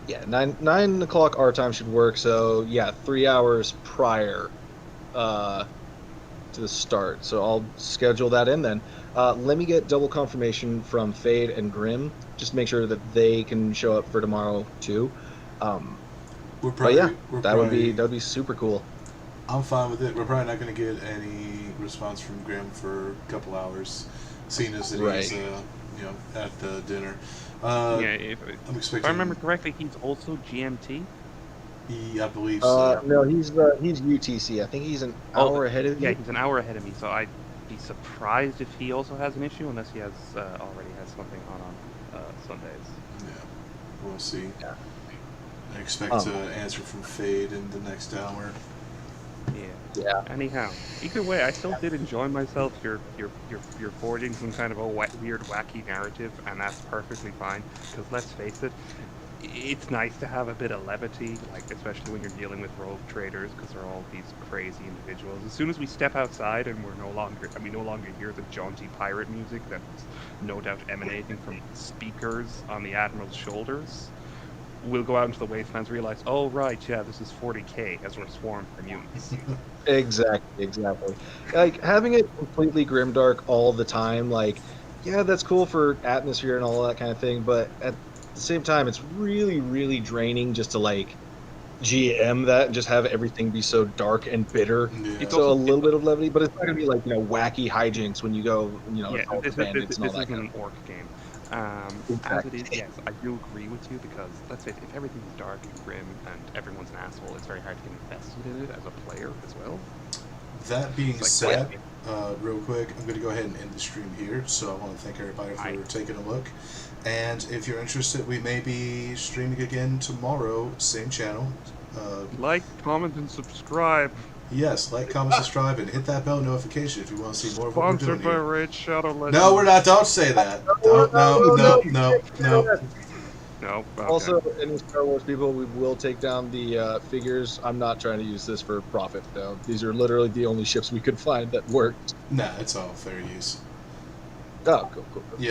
Yeah, 9 o'clock our time should work. So yeah, 3 hours prior to the start. So I'll schedule that in then. Let me get double confirmation from Fade and Grim, just to make sure that they can show up for tomorrow too. We're But probably, yeah, we're that would probably, be super cool. I'm fine with it. We're probably not going to get any response from Graham for a couple hours, seeing as that he's Right. at the dinner. Yeah, if I'm expecting. I remember correctly, he's also GMT. I believe so. No, he's UTC. I think he's an hour ahead of Yeah, you. he's an hour ahead of me, so I'd be surprised if he also has an issue, unless he has already has something on Sundays. Yeah, we'll see. Yeah. I expect to answer from Fade in the next hour. Yeah. Yeah. Anyhow, either way, I still did enjoy myself. You're forging some kind of a weird, wacky narrative, and that's perfectly fine. Because let's face it, it's nice to have a bit of levity, like especially when you're dealing with rogue traders, because they're all these crazy individuals. As soon as we step outside and we no longer hear the jaunty pirate music that's no doubt emanating from speakers on the admiral's shoulders, we'll go out into the wastelands, realize, oh right, yeah, this is 40k as we're swarmed by mutants. Exactly. Like having it completely grimdark all the time, like, yeah, that's cool for atmosphere and all that kind of thing, but at the same time, it's really, really draining just to like GM that and just have everything be so dark and bitter. Yeah. So a little bit of levity, but it's not gonna be like, wacky hijinks when you go, Yeah, assault the bandits and all this that isn't kind an orc game. of As it is, Exactly. yes, I do agree with you because let's face it, if everything's dark and grim and everyone's an asshole, it's very hard to get invested in it as a player as well. That being Like, said, real quick, I'm going to go ahead and end the stream here. So I want to thank everybody for taking a look. And if you're interested, we may be streaming again tomorrow, same channel. Like, comment, and subscribe. Yes, like, comment, subscribe, and hit that bell notification if you want to see more of what we're doing Sponsored by here. Raid Shadow Legends. No, we're not. Don't say that. Don't. No. No. Okay. Also, any Star Wars people, we will take down the figures. I'm not trying to use this for profit, though. These are literally the only ships we could find that worked. Nah, it's all fair use. Oh, cool. Yeah.